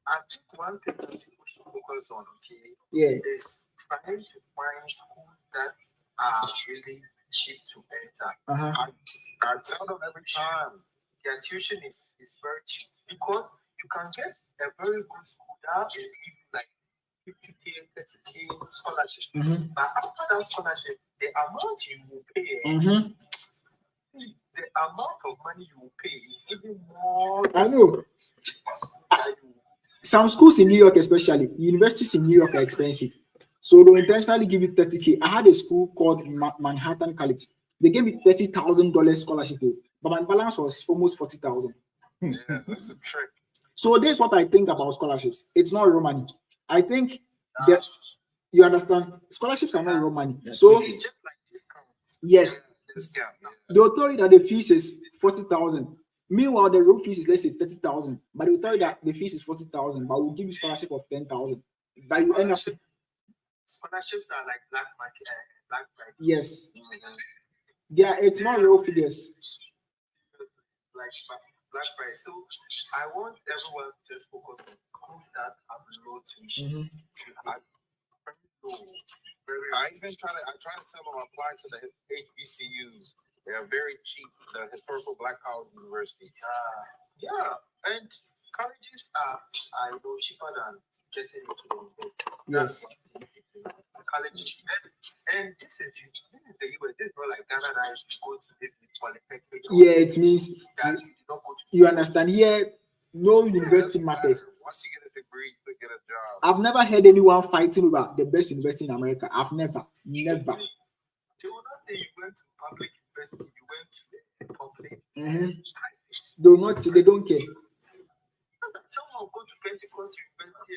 I think one thing that people should focus on, is trying to find schools that are really cheap to enter. I tell them every time their tuition is very cheap, because you can get a very good school that will give you like 50K, 30K scholarship. But after that scholarship, the amount you will pay, the amount of money you will pay is even more. I know. Some schools in New York, especially universities in New York, are expensive. So they'll intentionally give you 30K. I had a school called Manhattan College. They gave me $30,000 scholarship, but my balance was almost 40,000. Yeah, that's a trick. So this is what I think about scholarships. It's not real money. I think that you understand. Scholarships are not real money. So it's just like discount. Yes, Discount. they'll tell you that the fees is 40,000. Meanwhile, the real fees is, let's say, 30,000. But they'll tell you that the fees is 40,000, but we'll give you scholarship of 10,000. But you end up. Scholarships are like black market, black price. Yes. Yeah, it's not real figures. Like black price. So I want everyone to just focus on schools that have low tuition. I try to tell them apply to the HBCUs. They are very cheap. The historical black college universities. And colleges are cheaper than getting into the university. Yes. Colleges. And this is the US. This is not like Ghana that you go to the polytechnic. Yeah, it means that you don't go to. You understand? Here, no university matters. Once you get a degree, you get a job. I've never heard anyone fighting about the best university in America. I've never. They will not say you went to public university, you went to public. They don't care. Someone will go to Pentecost University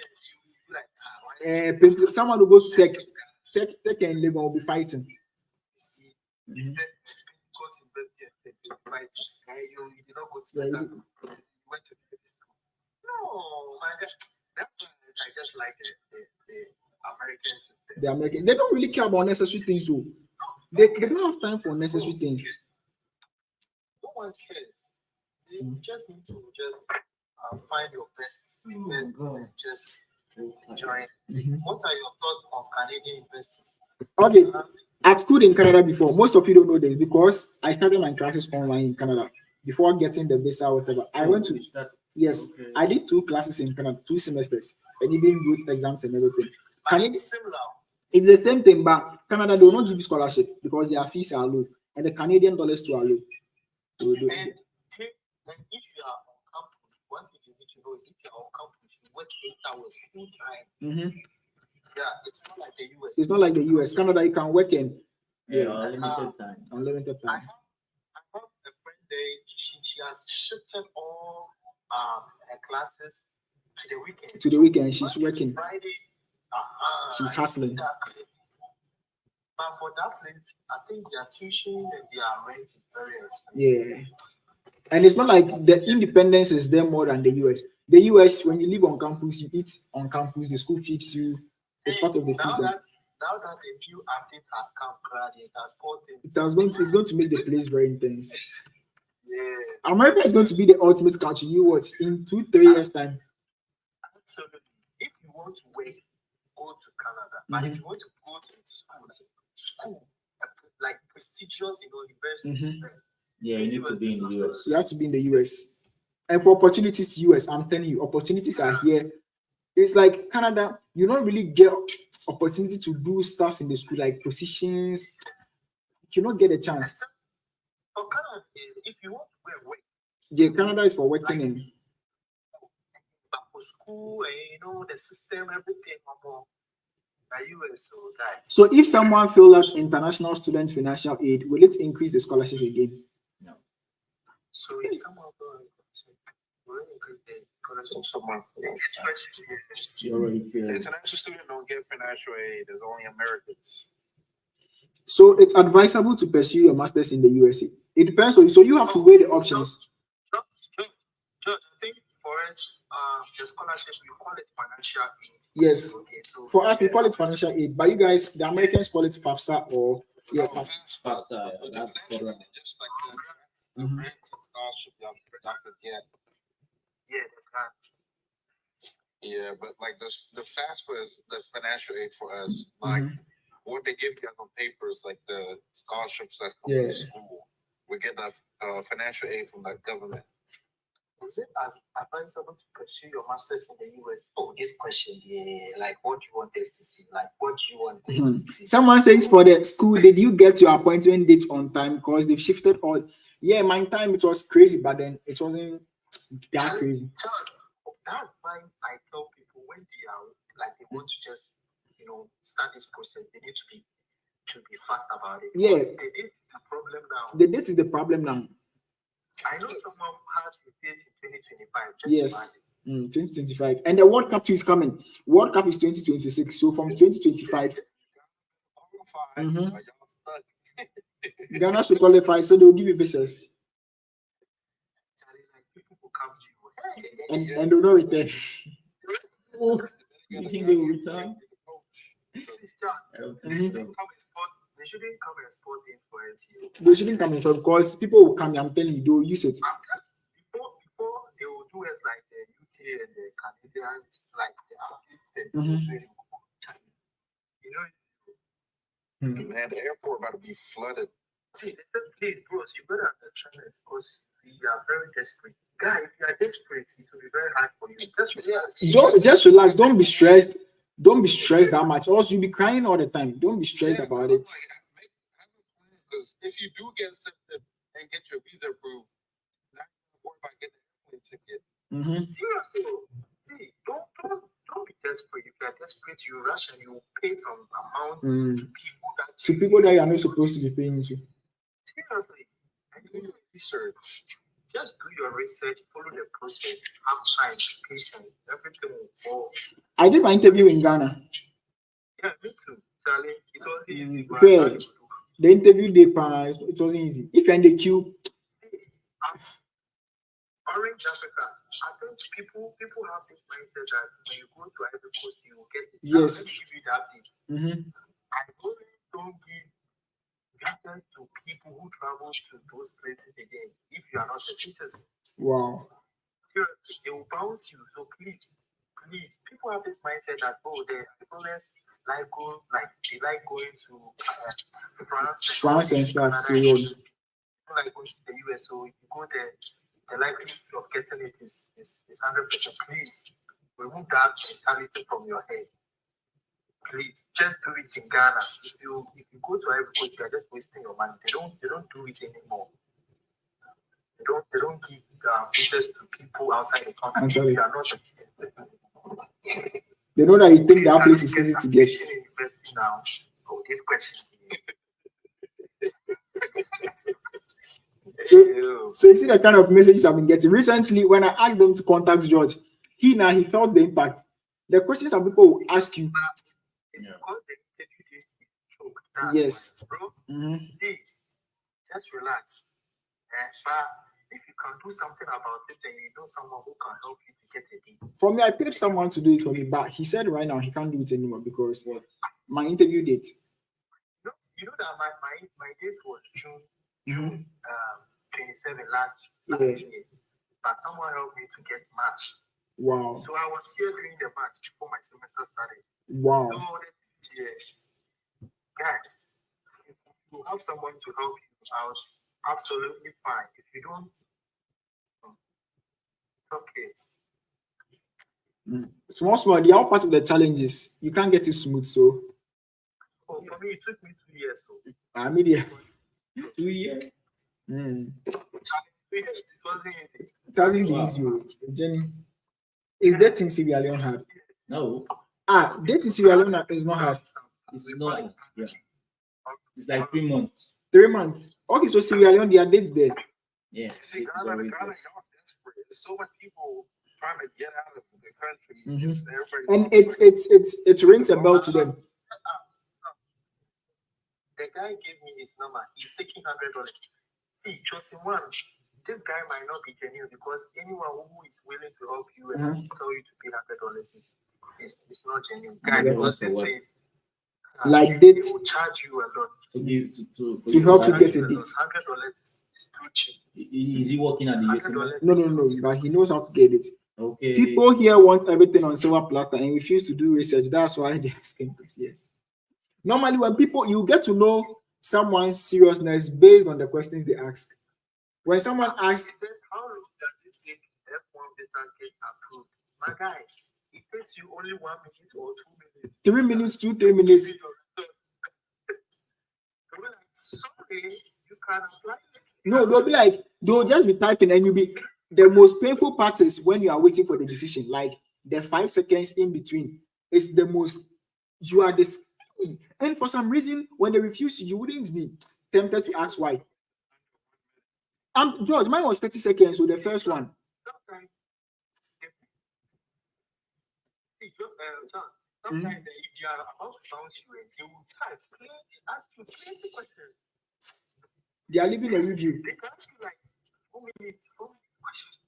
and you like, someone who goes to tech and Legon will be fighting. Pentecost University and fighting. You did not go to that. You went to no, man, that's why I just like the Americans. The American, they don't really care about necessary things. So they don't have time for necessary things. No one cares. You just need to find your best and just enjoy it. What are your thoughts on Canadian investors? Okay, I've schooled in Canada before. Most of you don't know this because I started my classes online in Canada before getting the visa or whatever. I went to Yes, okay. I did 2 classes in Canada, 2 semesters, and even wrote exams and everything. Canadian similar. It's the same thing, but Canada do not give scholarship because their fees are low and the Canadian dollars too are low. So And if you are on campus, one thing you need to know is if you are on campus, you work 8 hours full time. Yeah, it's not like the US. It's not like the US. Canada, you can work in unlimited time. unlimited I time. have a friend there. She has shifted all her classes to the weekend. To the weekend, she's working. Friday, She's hustling. But for that place, I think their tuition and their rent is very expensive. Yeah. And it's not like the independence is there more than the US. The US, when you live on campus, you eat on campus, the school feeds you. It's part of the fees. Now that the new update has come, it has put It's going to make the place very intense. Yeah. America is going to be the ultimate country. You watch in 2-3 years time. Absolutely. If you want to work, go to Canada. But if you want to go to school, like prestigious universities, Yeah, you need to be in the US. You have to be in the US. And for opportunities, US, I'm telling you, opportunities are here. It's like Canada, you don't really get opportunity to do stuff in the school, like positions. You don't get a chance. For Canada, if you want to work, Yeah, Canada is for working in. But for school, the system, everything, US, so if someone fills out international student financial aid, will it increase the scholarship again? No. So if someone will increase the scholarship, You already feel it. International students don't get financial aid. There's only Americans. So it's advisable to pursue your master's in the USA. It depends on you. So you have to weigh the options. I think for us, the scholarship, we call it financial aid. Yes. Okay, so for us, we call it financial aid. But you guys, the Americans call it FAFSA or FAFSA. That's federal. Just like the grants and scholarship y'all could get. Yeah, that's right. Yeah, but like the FAFSA is the financial aid for us. Like what they give you on paper is like the scholarships that come to school. We get the financial aid from the government. Is it advisable to pursue your master's in the US? Oh, this question, like what do you want us to see? Like what do you want us to see? Someone says for the school, did you get your appointment date on time? Because they've shifted all. Yeah, my time it was crazy, but then it wasn't that crazy. That's why I tell people when they are like they want to just start this process, they need to be fast about it. Yeah. The date is the problem now. The date is the problem now. I know someone has a date in 2025. Yes. 2025. And the World Cup 2 is coming. World Cup is 2026. So from 2025. Ghana should qualify, so they'll give you visas. And they'll not return. You think they will return? They shouldn't come and sport things for us here. They shouldn't come and sport because people will come. I'm telling you, they'll use it. Before they will do us like the UK and the Canadians, like the Australian. Man, the airport about to be flooded. They said, please, bros, you better understand this because we are very desperate. Guy, if you are desperate, it will be very hard for you. Just relax. Don't be stressed. Don't be stressed that much. Also, you'll be crying all the time. Don't be stressed about it. Because if you do get accepted and get your visa approved, not worry about getting a plane ticket. Seriously, see, don't be desperate. If you are desperate, you rush and you pay some amount to people that you are not supposed to be paying to. Seriously, do your research. Just do your research, follow the process, have time, patience, everything will fall. I did my interview in Ghana. Yeah, me too. Charlie, it was easy. The interview day, it wasn't easy. If you're in the queue, Orange Africa, I think people have this mindset that when you go to Ivory Coast, you will get it. Yes. Let me give you that thing. I don't give visas to people who travel to those places again if you are not a citizen. Wow. Seriously, they will bounce you. So please, people have this mindset that the foreigners they like going to France and stuff. So yeah. Like going to the US. So if you go there, the likelihood of getting it is 100%. Please remove that mentality from your head. please just do it in Ghana. If you go to Ivory Coast, you are just wasting your money. They don't do it anymore. They don't give visas to people outside the country. I'm sorry. They are not. They know that you think that place is easy to get. Now, oh, this question. So you see the kind of messages I've been getting recently. When I asked them to contact George, he felt the impact. The questions some people will ask you. Yes. Bro, Mm-hmm. see, just relax. But if you can do something about it and you know someone who can help you to get a deal. For me, I paid someone to do it for me, but he said right now he can't do it anymore because my interview date. You know that my date was June 27 last Yeah. year. But someone helped me to get March. Wow. So I was here during the March before my semester started. Wow. So guys, if you have someone to help you out, absolutely fine. If you don't, it's okay. Small, the other part of the challenges, you can't get it smooth. So, for me, it took me 2 years. So. Media. 2 years. It wasn't easy. It's having the easy Jenny. Is dating Sierra Leone hard? No, Dating Sierra Leone is not hard. it's not. Yeah. It's like 3 months. 3 months. Okay, so Sierra Leone, there are dates there. Yeah. See, Ghana, y'all desperate. There's so many people trying to get out of the country. Mhm. Just everybody And it rings a bell to them. The guy gave me his number. He's taking $100. See, just one. This guy might not be genuine because anyone who is willing to help you and tell you to pay $100 is not genuine. Guy, Yeah, because for this what? thing, Like they dates will charge you a lot. To give to help you get a date. $100 is too cheap. Is he working at the $100 USMS? No, but he knows how to get it. Okay. People here want everything on silver platter and refuse to do research. That's why they're asking this. Yes. Normally, when you get to know someone's seriousness based on the questions they ask. When someone asks, how long does it take F1 visa get approved? My guy, it takes you only 1 minute or 2 minutes. 3 minutes, 3 minutes. Sorry, you can apply. No, they'll just be typing and you'll be. The most painful part is when you are waiting for the decision, like the 5 seconds in between. It's the most. You are the. And for some reason, when they refuse you wouldn't be tempted to ask why. George, mine was 30 seconds, so the first one. Sometimes, sometimes if they are about to bounce you, they will type, ask you plenty questions. They are leaving a review. They can ask you like 4 minutes questions.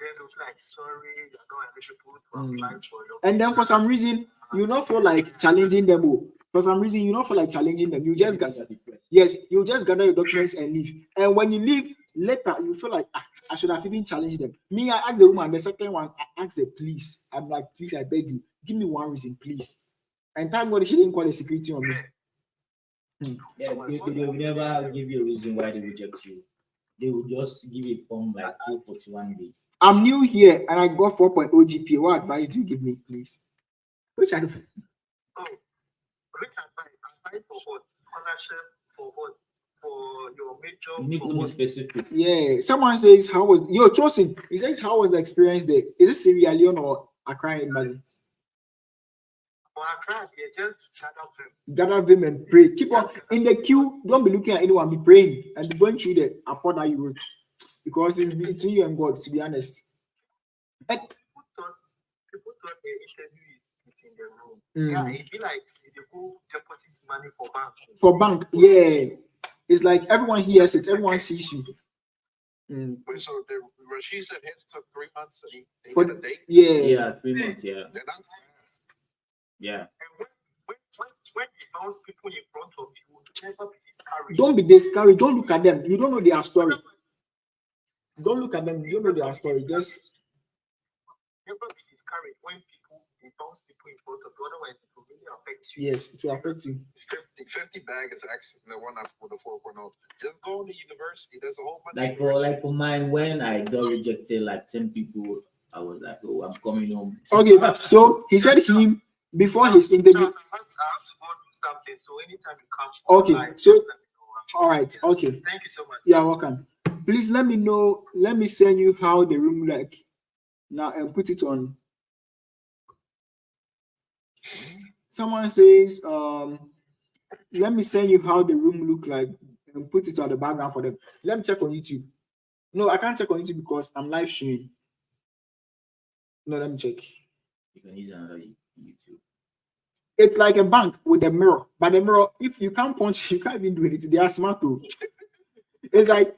Then they'll be like, sorry, you're not eligible to apply for your. And then for some reason, you don't feel like challenging them. For some reason, you don't feel like challenging them. You just gather. Yes, you just gather your documents and leave. And when you leave, later you feel like I should have even challenged them. Me, I asked the woman. The second one, I asked her, please. I'm like, please, I beg you, give me one reason, please. And time God, she didn't call the security on me. Yeah, they will never give you a reason why they reject you. They will just give it from like 241 days. I'm new here and I got 4.0 GPA. What advice do you give me, please? Which advice? Which advice? Advice for what? Scholarship for what? For your major. You need to be specific. Yeah. Someone says, how was you're chosen? He says, how was the experience there? Is it Sierra Leone or Accra in Mali? For Accra, they just gather them and pray. Keep on in the queue. Don't be looking at anyone. Be praying and be going through the report that you wrote, because it's between you and God. To be honest. And people thought the interview is in the room. Mm. Yeah, it'd be like they go deposit money for bank. For bank, yeah. It's like everyone hears it, everyone sees you. Wait, so Rashid said his took 3 months and he For got a date? Yeah, 3 months, yeah. They're not fast. Yeah. And when you bounce people in front of you, never be discouraged. Don't be discouraged. Don't look at them. You don't know their story. Don't look at them. You don't know their story. Just never be discouraged when people bounce people in front of you. Otherwise, it will really affect you. yes, it will affect you. 50 bag is actually the one up for the 4.0. Just go to university. There's a whole bunch Like for mine, when I got rejected, like 10 people, I was like, oh, I'm coming home. Okay, so he said him before his interview. I something. So anytime you come Okay, online, so- just let me know. All right, okay. Thank you so much. You're welcome. Please let me know. Let me send you how the room like now and put it on. Someone says, let me send you how the room look like and put it on the background for them. Let me check on YouTube. No, I can't check on YouTube because I'm live streaming. No, let me check. You can use another YouTube. It's like a bank with a mirror, but the mirror, if you can't punch, you can't even do anything. They are smart too. It's like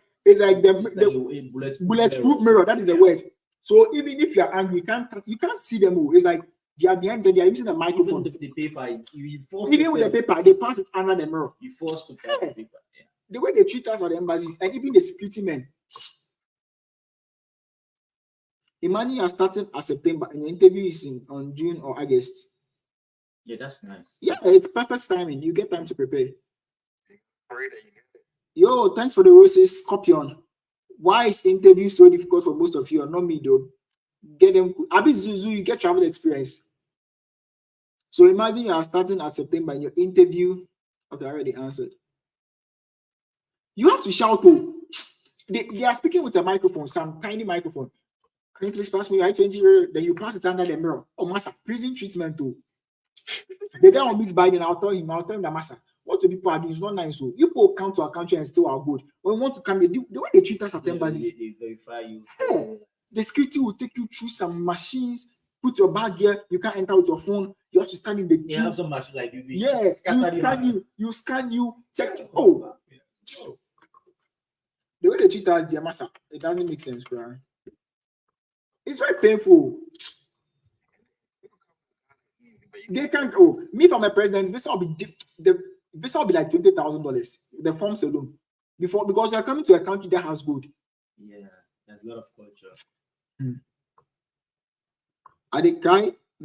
the bulletproof mirror. That is the word. So even if you're angry, you can't see them all. It's like they are behind them, they are using a microphone. Even with the paper, Even with the paper, they pass it under the mirror. you forced to pass the paper. Yeah. The way they treat us at the embassies and even the security men. Imagine you're starting at September and your interview is on June or August. Yeah, that's nice. Yeah, it's perfect timing. You get time to prepare. Pray that you get it. Yo, thanks for the roses, Scorpion. Why is interview so difficult for most of you? Or not me though. Get them. Abi Zuzu, you get travel experience. So imagine you are starting at September and your interview. Okay, I already answered. You have to shout. Oh, they are speaking with a microphone, some tiny microphone. Can you please pass me I-20? Then you pass it under the mirror. Oh, massa, prison treatment too. The day I'll meet Biden, I'll tell him that massa, what do people are doing is not nice. So you people come to our country and still are good. When we want to come, the way they treat us at embassies, They verify you. yeah. The security will take you through some machines, put your bag here, you can't enter with your phone, you have to stand in the They queue. have some machine like you. Yes, you scan you, check. Oh, the way they treat us, dear massa, it doesn't make sense, bro. It's very painful. They can't. Oh, me from my president, visa will be like $20,000. The forms alone, because you're coming to a country that has good. Yeah, there's a lot of culture. At the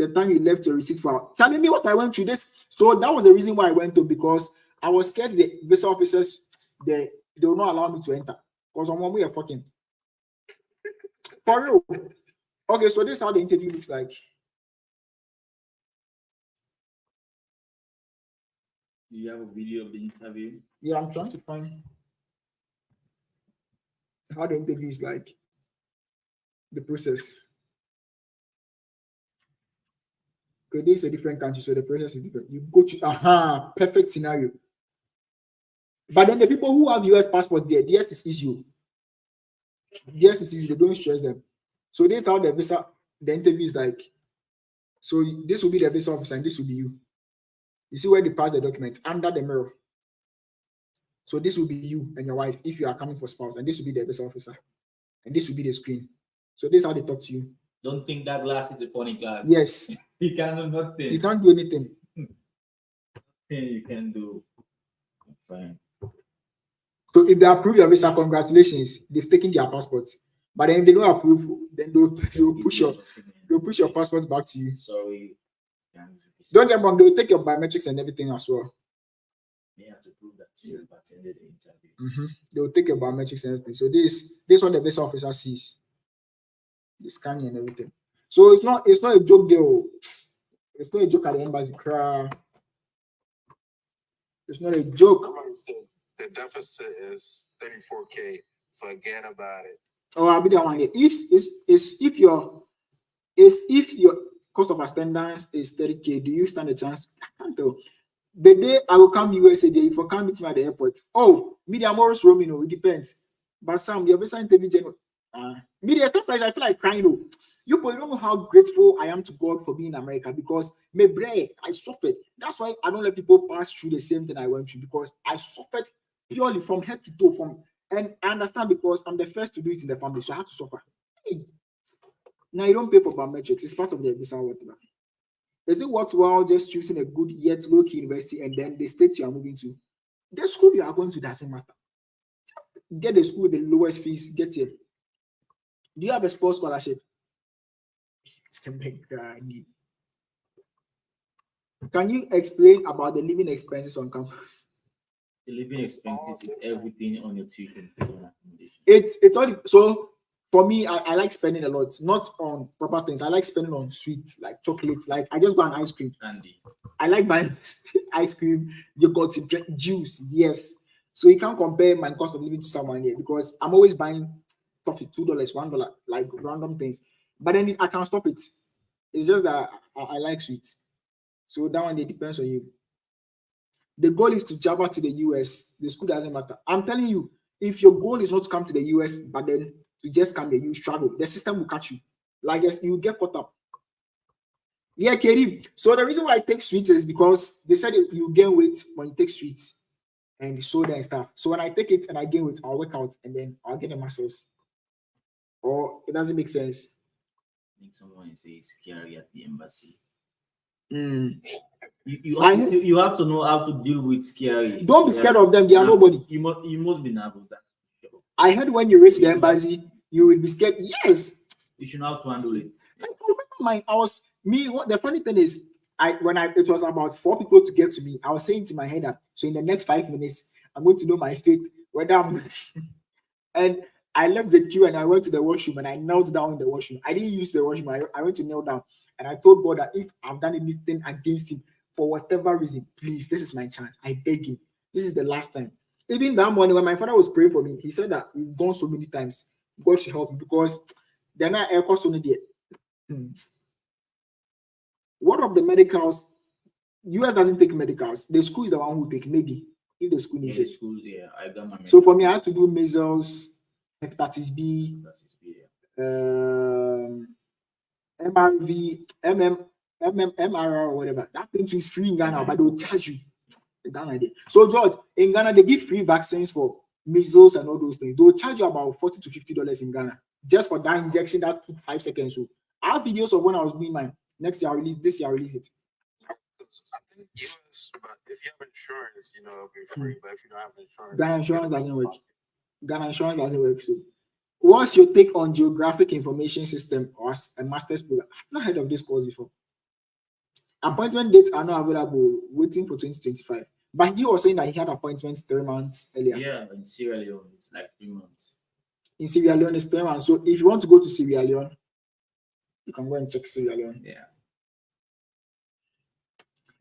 time, you left your receipt for telling me what I went through this. So that was the reason why I went to, because I was scared the visa officers they will not allow me to enter because on one way of fucking for real. Okay, so this is how the interview looks like. Do you have a video of the interview? Yeah, I'm trying to find how the interview is like. The process. Okay, this is a different country, so the process is different. You go to perfect scenario. But then the people who have US passport there, DS is easy. DS is easy, they don't stress them. So this is how the interview is like. So this will be the visa officer and this will be you. You see where they pass the document under the mirror. So this will be you and your wife if you are coming for spouse, and this will be the visa officer, and this will be the screen. So this is how they talk to you. Don't think that glass is a funny glass. Yes. You can do nothing. You can't do anything. You can do. Fine. So if they approve your visa, congratulations, they've taken their passport. But then if they don't approve, then they'll push your passport back to you. Sorry. Don't get me wrong, they'll take your biometrics and everything as well. They have to prove that you attended the interview. They'll take your biometrics and everything. So this is what the visa officer sees. The scanning and everything. So it's not a joke there. It's not a joke at the embassy. It's not a joke. Somebody said the deficit is 34K. Forget about it. Oh, I'll be the one here. If your cost of attendance is 30K, do you stand a chance? I can't tell. The day I will come USA, if you come meet me at the airport, media morals roaming, it depends. But Sam, the visa interview general, media sometimes I feel like crying. You don't know how grateful I am to God for being in America, because I suffered. That's why I don't let people pass through the same thing I went through, because I suffered purely from head to toe. And I understand because I'm the first to do it in the family, so I have to suffer. Now you don't pay for biometrics; it's part of the visa. Is it worthwhile just choosing a good yet low-key university and then the state you are moving to? The school you are going to doesn't matter. Get the school with the lowest fees. Get here. Do you have a sports scholarship? Can you explain about the living expenses on campus? The living expenses is everything on your tuition and accommodation. It's all so. For me, I like spending a lot, not on proper things. I like spending on sweets, like chocolates. Like I just buy an ice cream. Candy. I like buying ice cream, you got to drink juice. Yes. So you can't compare my cost of living to someone here because I'm always buying stuff for $2, $1, like random things. But then I can't stop it. It's just that I like sweets. So that one, it depends on you. The goal is to travel to the US. The school doesn't matter. I'm telling you, if your goal is not to come to the US, but then to just come here, you struggle. The system will catch you. Like, yes, you get caught up. Yeah, Katie. So the reason why I take sweets is because they said you gain weight when you take sweets and soda and stuff. So when I take it and I gain weight, I'll work out and then I'll get the muscles. Or it doesn't make sense. I think someone is scary at the embassy. Mm. You have to know how to deal with scary. Don't be scared of them. They are nobody. You must be nervous. That's sure. I heard when you reach the embassy, you will be scared. Yes. You should know how to handle it. I remember what the funny thing is, it was about 4 people to get to me. I was saying to my head that so in the next 5 minutes, I'm going to know my fate, whether I'm and I left the queue and I went to the washroom and I knelt down in the washroom. I didn't use the washroom, I went to kneel down and I told God that if I've done anything against him for whatever reason, please, this is my chance. I beg him. This is the last time. Even that morning when my father was praying for me, he said that we've gone so many times. God should help me because they're not air cost only there. One of the medicals, US doesn't take medicals. The school is the one who take, maybe if the school needs it. School, yeah, I got my. So for me, I have to do measles, hepatitis B, MRV, MRR or whatever. That thing is free in Ghana, but they'll charge you. Ghana. So George, in Ghana, they give free vaccines for measles and all those things. They'll charge you about $40 to $50 in Ghana just for that injection that took 5 seconds. So I have videos of when I was doing mine. Next year I'll release. This year I'll release it. I think US, but if you have insurance, it'll be free. But if you don't have insurance, Ghana insurance doesn't work. Ghana insurance doesn't work. So, what's your take on geographic information system or a master's program? I've not heard of this course before. Appointment dates are not available. Waiting for 2025. But he was saying that he had appointments 3 months earlier. Yeah, in Sierra Leone, it's like 3 months. In Sierra Leone, it's 3 months. So if you want to go to Sierra Leone, you can go and check Sierra Leone. Yeah.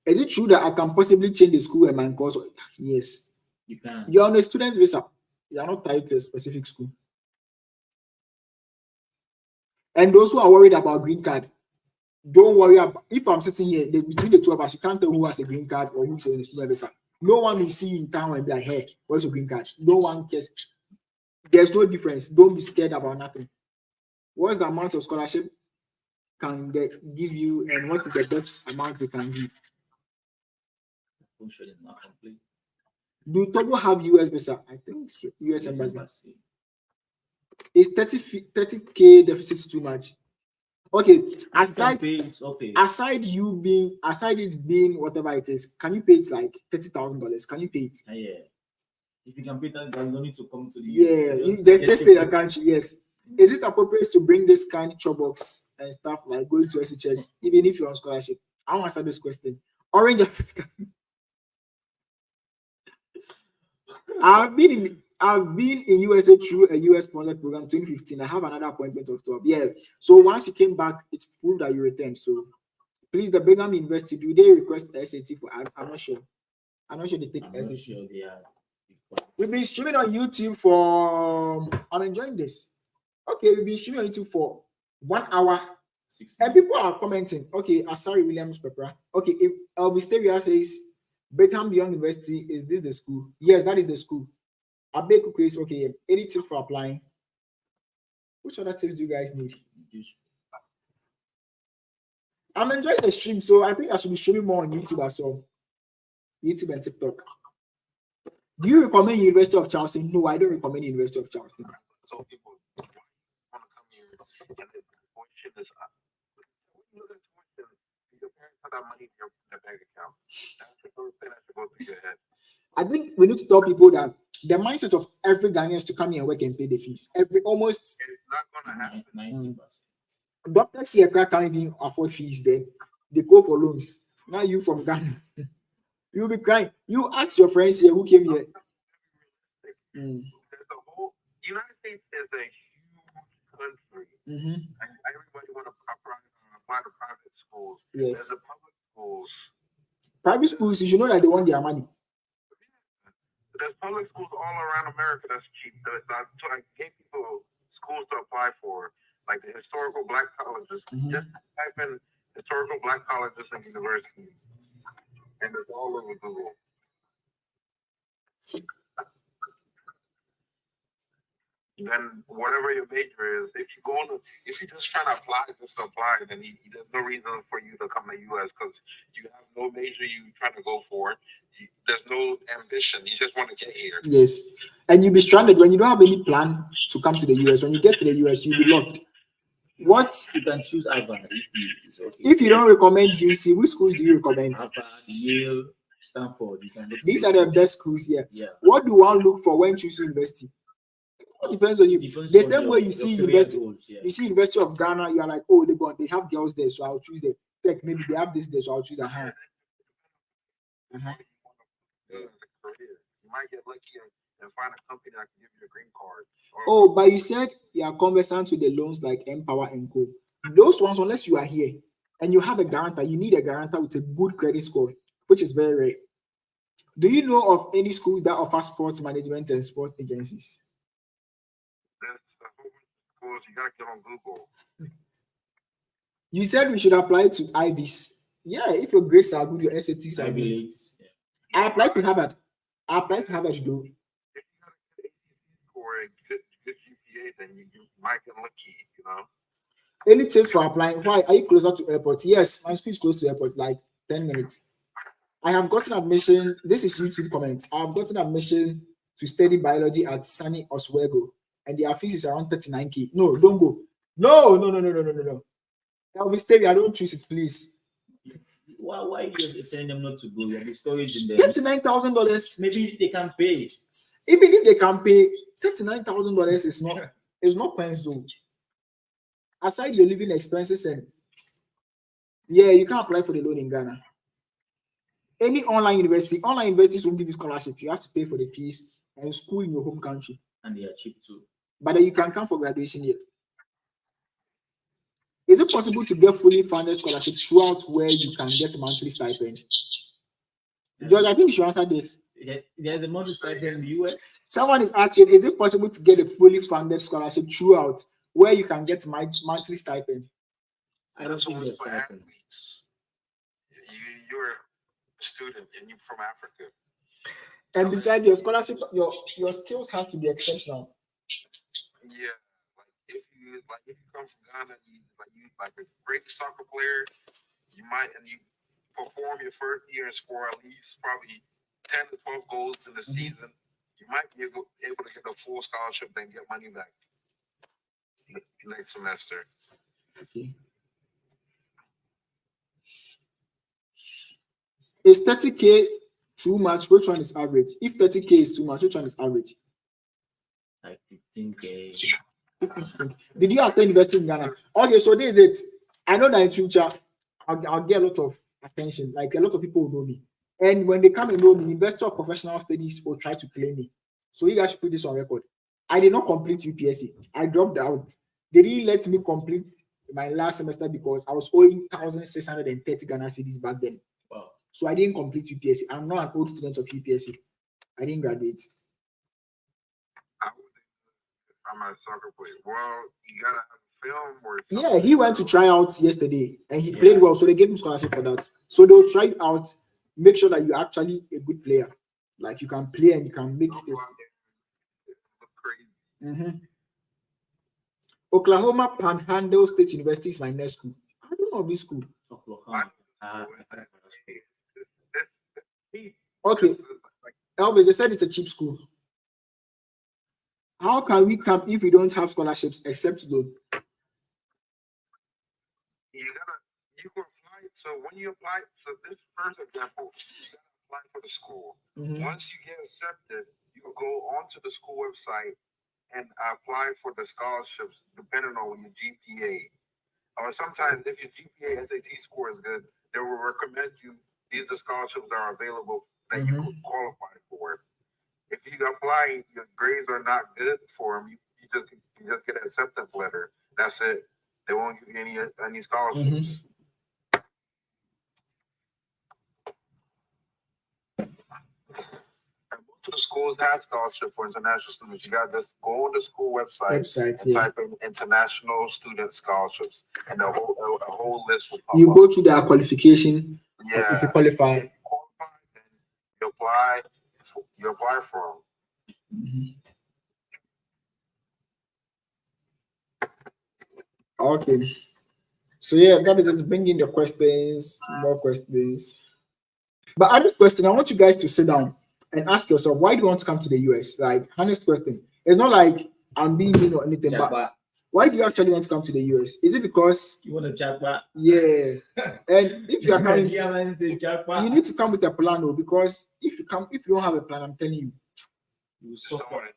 Is it true that I can possibly change the school and my course? Yes. You can. You're on a student visa. You are not tied to a specific school. And those who are worried about green card, don't worry about. If I'm sitting here, between the two of us, you can't tell who has a green card or who's on a student visa. No one will see you in town and be like, "Hey, where's your green card?" No one cares. There's no difference. Don't be scared about nothing. What's the amount of scholarship can they give you, and what is the best amount they can give? Do Togo have US visa? I think so. US embassy. Is 30K deficit too much? Okay. Aside it being whatever it is, can you pay it like $30,000? Can you pay it? Yeah. If you can pay that, you don't need to come to the there's space in the country. Yes. Is it appropriate to bring this kind of chobbox and stuff like going to SHS, even if you're on scholarship? I want to answer this question. Orange Africa. I've been in USA through a US sponsored program 2015. I have another appointment of 12. Yeah. So once you came back, it's proved that you returned. So please, the Brigham University, do they request SAT for? I'm not sure. I'm not sure they take SAT. Sure they are. We've been streaming on YouTube for. I'm enjoying this. Okay, we've been streaming on YouTube for 1 hour. 6 And people are commenting. Okay, Asari Williams Pepper. Okay, if Elvisteria says Brigham Young University, is this the school? Yes, that is the school. Abeku is okay. Any tips for applying? Which other tips do you guys need? I'm enjoying the stream, so I think I should be streaming more on YouTube as well. YouTube and TikTok. Do you recommend University of Charleston? No, I don't recommend University of Charleston. So people want to come here, and the question is, when you look at tuition, your parents have that money in their bank account. That's the first thing that should go through your head. I think we need to tell people that the mindset of every Ghanaian is to come here and work and pay the fees. Almost. It's not going to happen. 90%. Doctors here can't even afford fees. Then they go for loans. Now you from Ghana, you'll be crying. You ask your friends here who came here. There's a whole United States is a huge country, and everybody want to apply to private schools. Yes. There's a public schools. Private schools, you should know that they want their money. There's public schools all around America that's cheap. So I gave people schools to apply for, like the historical black colleges. Just type in historical black colleges and universities, and it's all over Google. Then whatever your major is, if you just trying to apply just to apply, then there's no reason for you to come to US because you have no major you trying to go for. There's no ambition. You just want to get here. Yes, and you'll be stranded when you don't have any plan to come to the US. When you get to the US, you'll be locked. What You can choose Harvard if you don't recommend UC? Which schools do you recommend? Harvard, Yale, Stanford. You can look These are the best schools here. Yeah. What do one look for when choosing university? It depends on you. Depends The on same your- way you your see career university, goals, yeah. you see University of Ghana, you are like, oh, they have girls there, so I'll choose them. Like maybe they have this there, so I'll choose that. As a career, you might get lucky and find a company that can give you a green card. Oh, but you said you are conversant with the loans like Empower and Co. Those ones, unless you are here and you have a guarantor, you need a guarantor with a good credit score, which is very rare. Do you know of any schools that offer sports management and sports agencies? There's a whole bunch of schools you gotta get on Google. You said we should apply to Ivies. Yeah, if your grades are good, your SATs are Ivy good. Leagues. Yeah. I applied to Harvard. I applied to Harvard though. If you got a good ACT score and good GPA, then you might get lucky, you know. Any tips for applying? Why are you closer to airport? Yes, my school is close to airport, like 10 minutes. I have gotten admission. This is YouTube comment. I have gotten admission to study biology at Sunny Oswego, and their fees is around 39K. No, don't go. No. That will be steady. I don't choose it, please. Why you telling them not to go? You have the storage in there. $39,000. Maybe they can pay. Even if they can pay, $39,000 is not pencil. Aside your living expenses and yeah, you can't apply for the loan in Ghana. Any online universities won't give you scholarship. You have to pay for the fees and school in your home country. And they are cheap too. But then you can come for graduation here. Is it possible to get fully funded scholarship throughout where you can get monthly stipend? George, I think you should answer this. There's a monthly stipend in the US. Someone is asking, is it possible to get a fully funded scholarship throughout where you can get monthly stipend? I don't think there's for stipend. athletes. You're a student and you're from Africa. And besides your scholarship, your skills have to be exceptional. Yeah, if you come from Ghana, you like a great soccer player, you perform your first year and score at least probably 10 to 12 goals in the season, you might be able to get a full scholarship, then get money back next semester. Okay. Is 30K too much? Which one is average? If 30K is too much, which one is average? Like 15K. 15. Did you attend university in Ghana? Okay, so this is it. I know that in future I'll get a lot of attention. Like a lot of people will know me. And when they come and know me, University of Professional Studies will try to claim me. So you guys should put this on record. I did not complete UPSC. I dropped out. They didn't let me complete my last semester because I was owing 1,630 Ghana cedis back then. Wow. So I didn't complete UPSC. I'm not an old student of UPSC. I didn't graduate. I'm a soccer player. Well, you gotta have a film or something. Yeah, he went to try out yesterday and he played well, so they gave him scholarship for that. So they'll try you out, make sure that you're actually a good player. Like you can play and you can make it. Look crazy. Oklahoma Panhandle State University is my next school. I don't know of this school. Oklahoma. Okay, Elvis, they said it's a cheap school. How can we come if we don't have scholarships except loan? You can apply. So when you apply, so this first example, you gotta apply for the school. Once you get accepted, you go onto the school website and apply for the scholarships depending on your GPA. Or sometimes if your GPA SAT score is good, they will recommend you these are scholarships that are available that you could qualify for. If you apply, your grades are not good for them, you just get an acceptance letter. That's it. They won't give you any scholarships. And most of the schools have scholarship for international students. You got to just go on the school website and yeah. type in international student scholarships, and a whole list will pop You up. go through their qualification. Yeah. If you qualify. If you qualify, then you apply. You apply for them. Okay. So yeah, that is it. Bring in the questions, more questions. But honest question, I want you guys to sit down and ask yourself, why do you want to come to the US? Like, honest question. It's not like I'm being mean or anything, but why do you actually want to come to the US? Is it because You want to jackpot? yeah? And if you are coming, Jackpot. you need to come with a plan, though, because if you don't have a plan, I'm telling you, You Someone, suffer.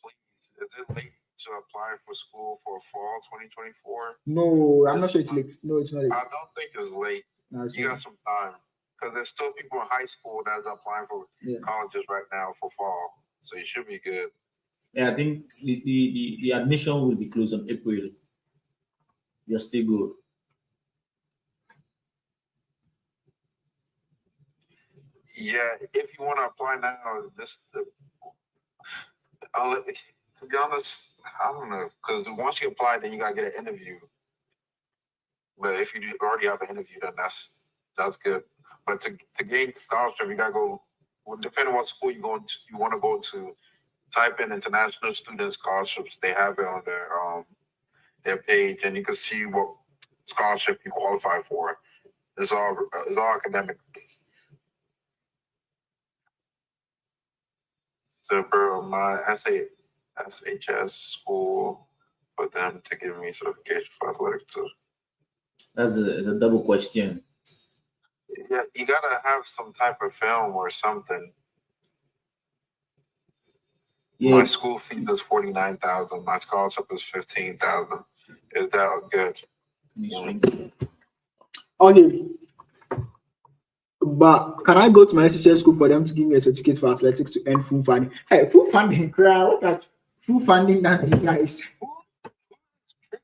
please, is it late to apply for school for fall 2024? no, I'm not sure it's late. No, it's not late. I don't think it's late. No, it's You not. got some time, because there's still people in high school that's applying for colleges right now for fall, so you should be good. Yeah, I think the admission will be closed on April. You're still good. Yeah, if you want to apply now, to be honest, I don't know, because once you apply, then you gotta get an interview. But if you already have an interview, then that's good. But to gain scholarship, you gotta go. Well, depending on what school you want to go to. Type in international student scholarships. They have it on their page, and you can see what scholarship you qualify for. It's all academic. So, bro, my SHS school for them to give me certification for athletics too. That's a double question. Yeah, you gotta have some type of film or something. Yeah. My school fee is $49,000. My scholarship is $15,000. Is that good? Can you swing? Okay. But can I go to my SHS school for them to give me a certificate for athletics to earn full funding? Hey, full funding, crowd. What does full funding that you guys?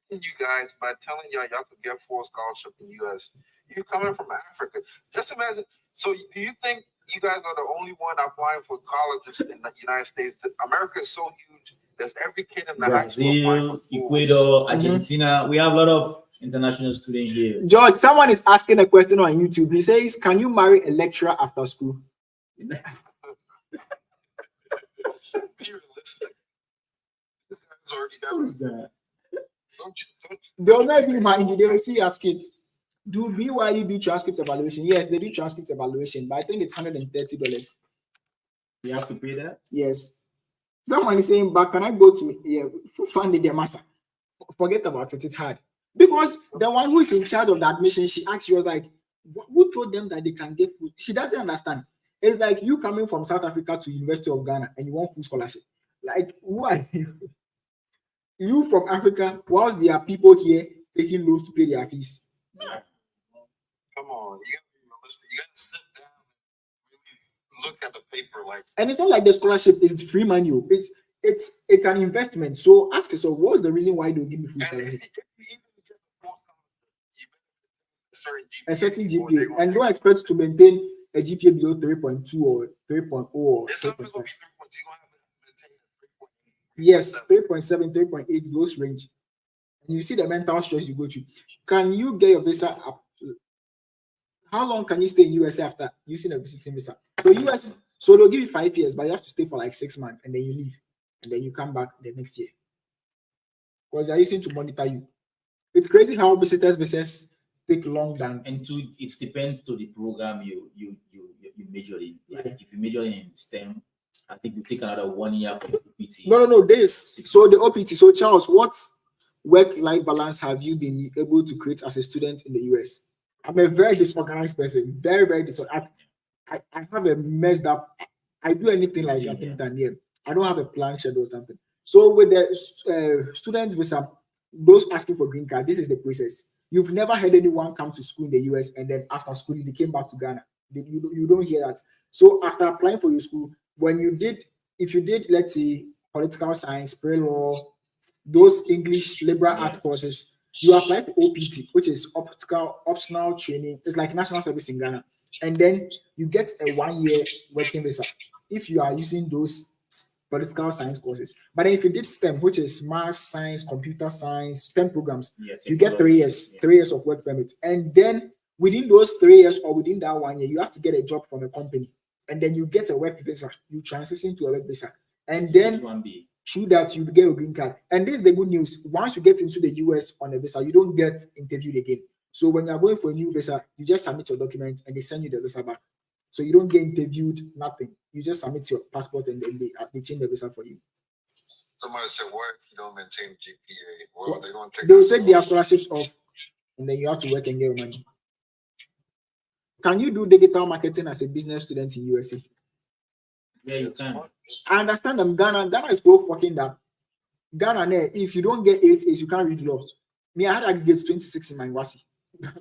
You guys by telling y'all could get full scholarship in the US. You coming from Africa. Just imagine. So do you think you guys are the only one applying for colleges in the United States? America is so huge. There's every kid in the high school applying Brazil, for schools. Ecuador, Argentina. We have a lot of international students here. George, someone is asking a question on YouTube. He says, "Can you marry a lecturer after school?" Be realistic. This guy's already got Who's that? Don't you They'll not be mind you. They will see as kids. Do BYU do transcript evaluation? Yes, they do transcript evaluation, but I think it's $130. You have to pay that. Yes. Someone is saying, but can I go to funding the master? Forget about it. It's hard because the one who is in charge of the admission, she was like, "Who told them that they can get food?" She doesn't understand. It's like you coming from South Africa to University of Ghana and you want full scholarship. Like, who are you? You from Africa, whilst there are people here taking loans to pay their fees. come on, you gotta be realistic. You gotta sit down and really look at the paper like. And it's not like the scholarship is free money. It's an investment. So ask yourself, what's the reason why they give me full scholarship? A certain GPA, and don't expect to maintain a GPA below 3.2 or 3.0 or 3.5. Yes, 3.7, 3.8, those range. And you see the mental stress you go through. Can you get your visa up? How long can you stay in USA after using a visiting visa? So US, so they'll give you 5 years, but you have to stay for like 6 months and then you leave. And then you come back the next year. Because they're using to monitor you. It's crazy how visas take long than. And it depends to the program you major in. Like if you major in STEM, I think you take another 1 year for your OPT. No. So the OPT. So Charles, what work-life balance have you been able to create as a student in the US? I'm a very disorganized person. Very, very disorganized. I have a messed up. I do anything like that. I don't have a plan, schedule, or something. So with the students visa, those asking for green card, this is the process. You've never heard anyone come to school in the US and then after school they came back to Ghana. You don't hear that. So after applying for your school, if you did, let's say, political science, pre-law, those English liberal arts courses, you apply for OPT, which is optional training. It's like national service in Ghana. And then you get a 1 year working visa. if you are using those political science courses. But then if you did STEM, which is math, science, computer science, STEM programs, you get 3 years, 3 years of work permit. And then within those 3 years or within that 1 year, you have to get a job from a company. And then you get a work visa. You transition to a work visa. And then through that, you get a green card. And this is the good news. Once you get into the US on a visa, you don't get interviewed again. So when you're going for a new visa, you just submit your document and they send you the visa back. So you don't get interviewed, nothing. You just submit your passport and then they change the visa for you. Somebody said, what if you don't maintain GPA? Well, they're going to take They will take their scholarships off and then you have to work and get money. Can you do digital marketing as a business student in USA? Yeah, you can. I understand them. Ghana is so fucking that. Ghana, if you don't get 8 A's, you can't read law. Me, I had aggregates 26 in my WASI.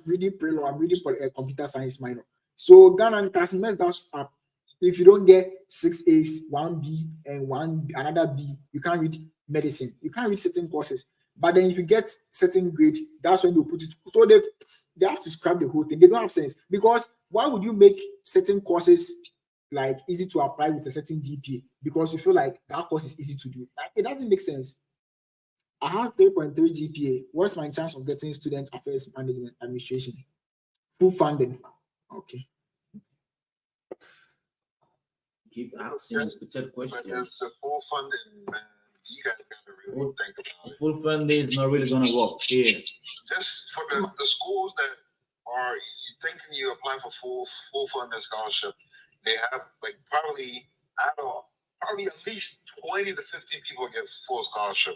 Reading pre-law, I'm reading computer science minor. So Ghana has messed us up. If you don't get 6 A's, 1 B, and another B, you can't read medicine. You can't read certain courses. But then if you get certain grade, that's when they put it. So they have to scrap the whole thing. They don't have sense. Because why would you make certain courses like easy to apply with a certain GPA? Because you feel like that course is easy to do. Like, it doesn't make sense. I have 3.3 GPA. What's my chance of getting student affairs management administration? Full funding. Okay. Keep asking repeated questions. But there's the full funding, man. You guys got to really think about it. Full funding is not really gonna work here. Just for the schools that are thinking you apply for full funding scholarship, they have like probably at least 20 to 15 people get full scholarship.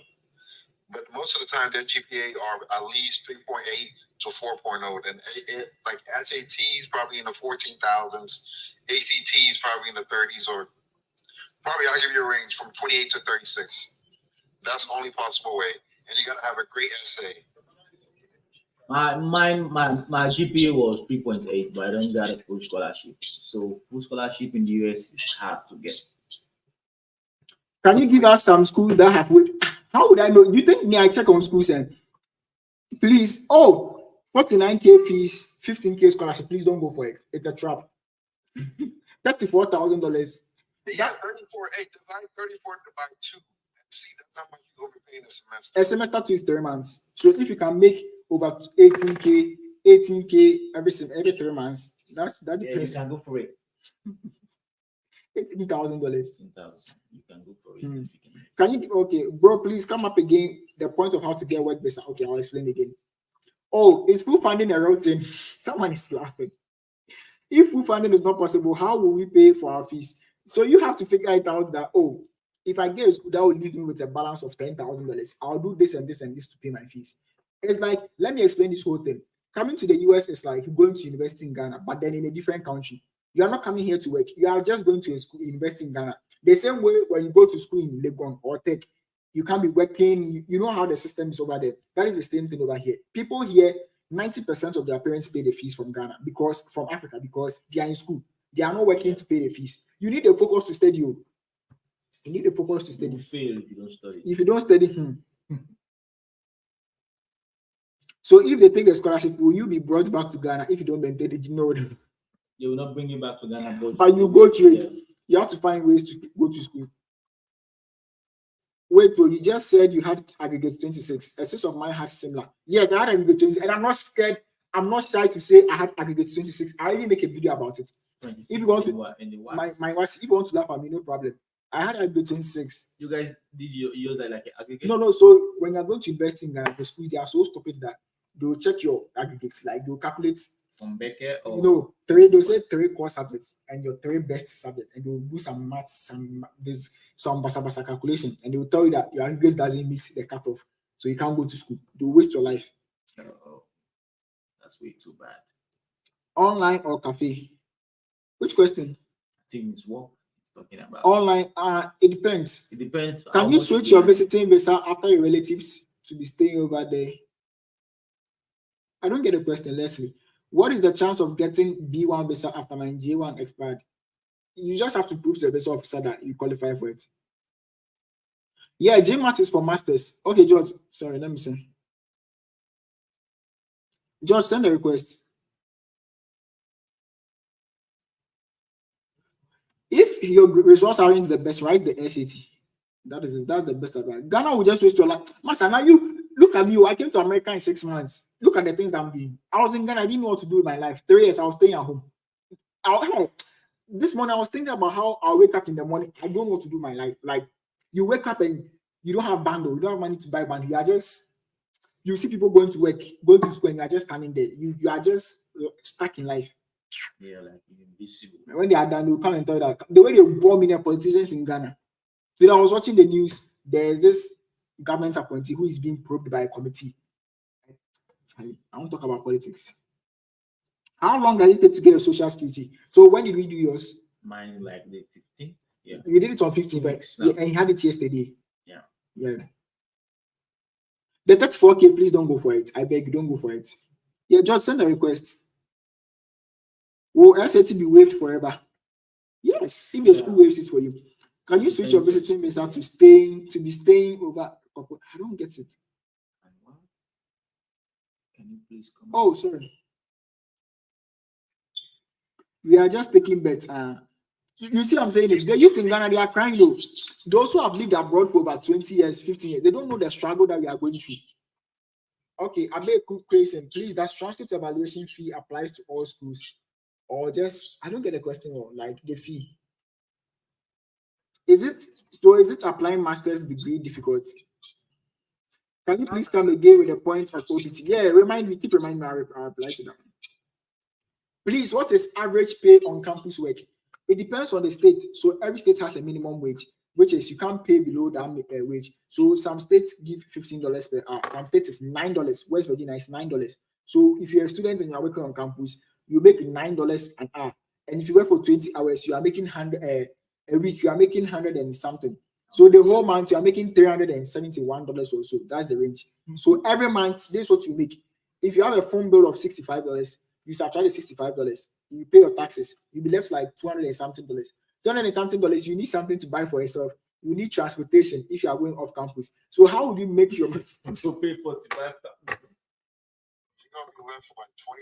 But most of the time, their GPA are at least 3.8 to 4.0. And like SATs probably in the 14,000s, ACTs probably in the 30s, or probably I'll give you a range from 28 to 36. That's the only possible way. And you gotta have a great essay. My GPA was 3.8, but I don't got a full scholarship. So full scholarship in the US is hard to get. Can you give us some schools that have? How would I know? You think me? I check on schools and please, 49K fees, 15K scholarship. Please don't go for it. It's a trap. $34,000. Yeah, 34. Hey, divide 34 by 2 and see that's how much you're gonna be paying a semester. A semester 2 is 3 months. So if you can make over 18K every 3 months, that depends. You can go for it. $18,000. You can go for it. Can you? Okay, bro, please come up again. The point of how to get work visa. Okay, I'll explain again. Is full funding a real thing? Someone is laughing. If full funding is not possible, how will we pay for our fees? So you have to figure it out that, if I get a school that will leave me with a balance of $10,000, I'll do this and this and this to pay my fees. It's like, let me explain this whole thing. Coming to the US is like going to university in Ghana, but then in a different country. You are not coming here to work. You are just going to a school, university in Ghana. The same way when you go to school in Legon or Tech, you can't be working. You know how the system is over there. That is the same thing over here. People here, 90% of their parents pay the fees from Ghana from Africa because they are in school. They are not working to pay the fees. You need a focus to study. You need a focus to study. You fail if you don't study. If you don't study, So if they take the scholarship, will you be brought back to Ghana if you don't maintain it? No. They will not bring you back to Ghana, but you go through it. You have to find ways to go to school. Wait, bro, you just said you had aggregate 26. A sister of mine had similar. Yes, I had aggregate 26, and I'm not scared. I'm not shy to say I had aggregate 26. I even make a video about it. If you want to, if you want to laugh at me, no problem. I had aggregate 26. You guys did you use that like aggregate? No. So when you're going to invest in Ghana, the schools, they are so stupid that they'll check your aggregates. Like they'll calculate from Becker or they'll say 3 core subjects and your 3 best subjects, and they'll do some maths, some basa calculation, and they'll tell you that your aggregates doesn't meet the cutoff, so you can't go to school. They'll waste your life. That's way too bad. Online or cafe? Which question? I think it's what it's talking about. Online, it depends. It depends. Can you switch your visiting visa after your relatives to be staying over there? I don't get the question, Leslie. What is the chance of getting B1 visa after my J1 expired? You just have to prove to the visa officer that you qualify for it. Yeah, JMAT is for masters. Okay, George. Sorry, let me see. George, send a request. If If your results aren't the best, write the SAT. That's the best advice. Ghana will just waste your life. Master, now you look at me. I came to America in 6 months. Look at the things that I'm doing. I was in Ghana. I didn't know what to do with my life. 3 years, I was staying at home. This morning, I was thinking about how I wake up in the morning. I don't know what to do with my life. Like, you wake up and you don't have bundle. You don't have money to buy bundle. You see people going to work, going to school, and you are just standing there. You are just stuck in life. Yeah, like invisible. When they are done, they will come and tell you that the way they bomb in politicians in Ghana. So I was watching the news. There's this government appointee who is being probed by a committee. I won't talk about politics. How long does it take to get a social security? So when did we do yours? Mine like the 15th. Yeah. We did it on 15th, but yeah, and he had it yesterday. Yeah. Yeah. The 34K, please don't go for it. I beg you, don't go for it. Yeah, George, send a request. Will SAT be waived forever? Yes, if the school waives it for you. Can you switch your visiting visa to be staying over? I don't get it. Can you please come? Oh, sorry. We are just taking bets. You see, I'm saying it. The youth in Ghana, they are crying though. Those who have lived abroad for about 20 years, 15 years, they don't know the struggle that we are going through. Okay, I beg a question, please. Does transcript evaluation fee applies to all schools, or just I don't get the question. Or like the fee? Is it applying master's degree difficult? Can you please come again with the point of OPT? Yeah, keep reminding me. I'll reply to that. Please, what is average pay on campus work? It depends on the state. So every state has a minimum wage, which is you can't pay below that wage. So some states give $15 per hour. Some states is $9. West Virginia is $9. So if you're a student and you're working on campus, you make $9 an hour. And if you work for 20 hours, you are making a week, you are making 100 and something. So the whole month you are making $371 or so. That's the range. So every month, this is what you make. If you have a phone bill of $65, you subtract the $65, you pay your taxes, you'll be left like $200 and something. $200 and something, you need something to buy for yourself. You need transportation if you are going off campus. So how would you make your money? So pay $45,000. You're gonna go in for like $20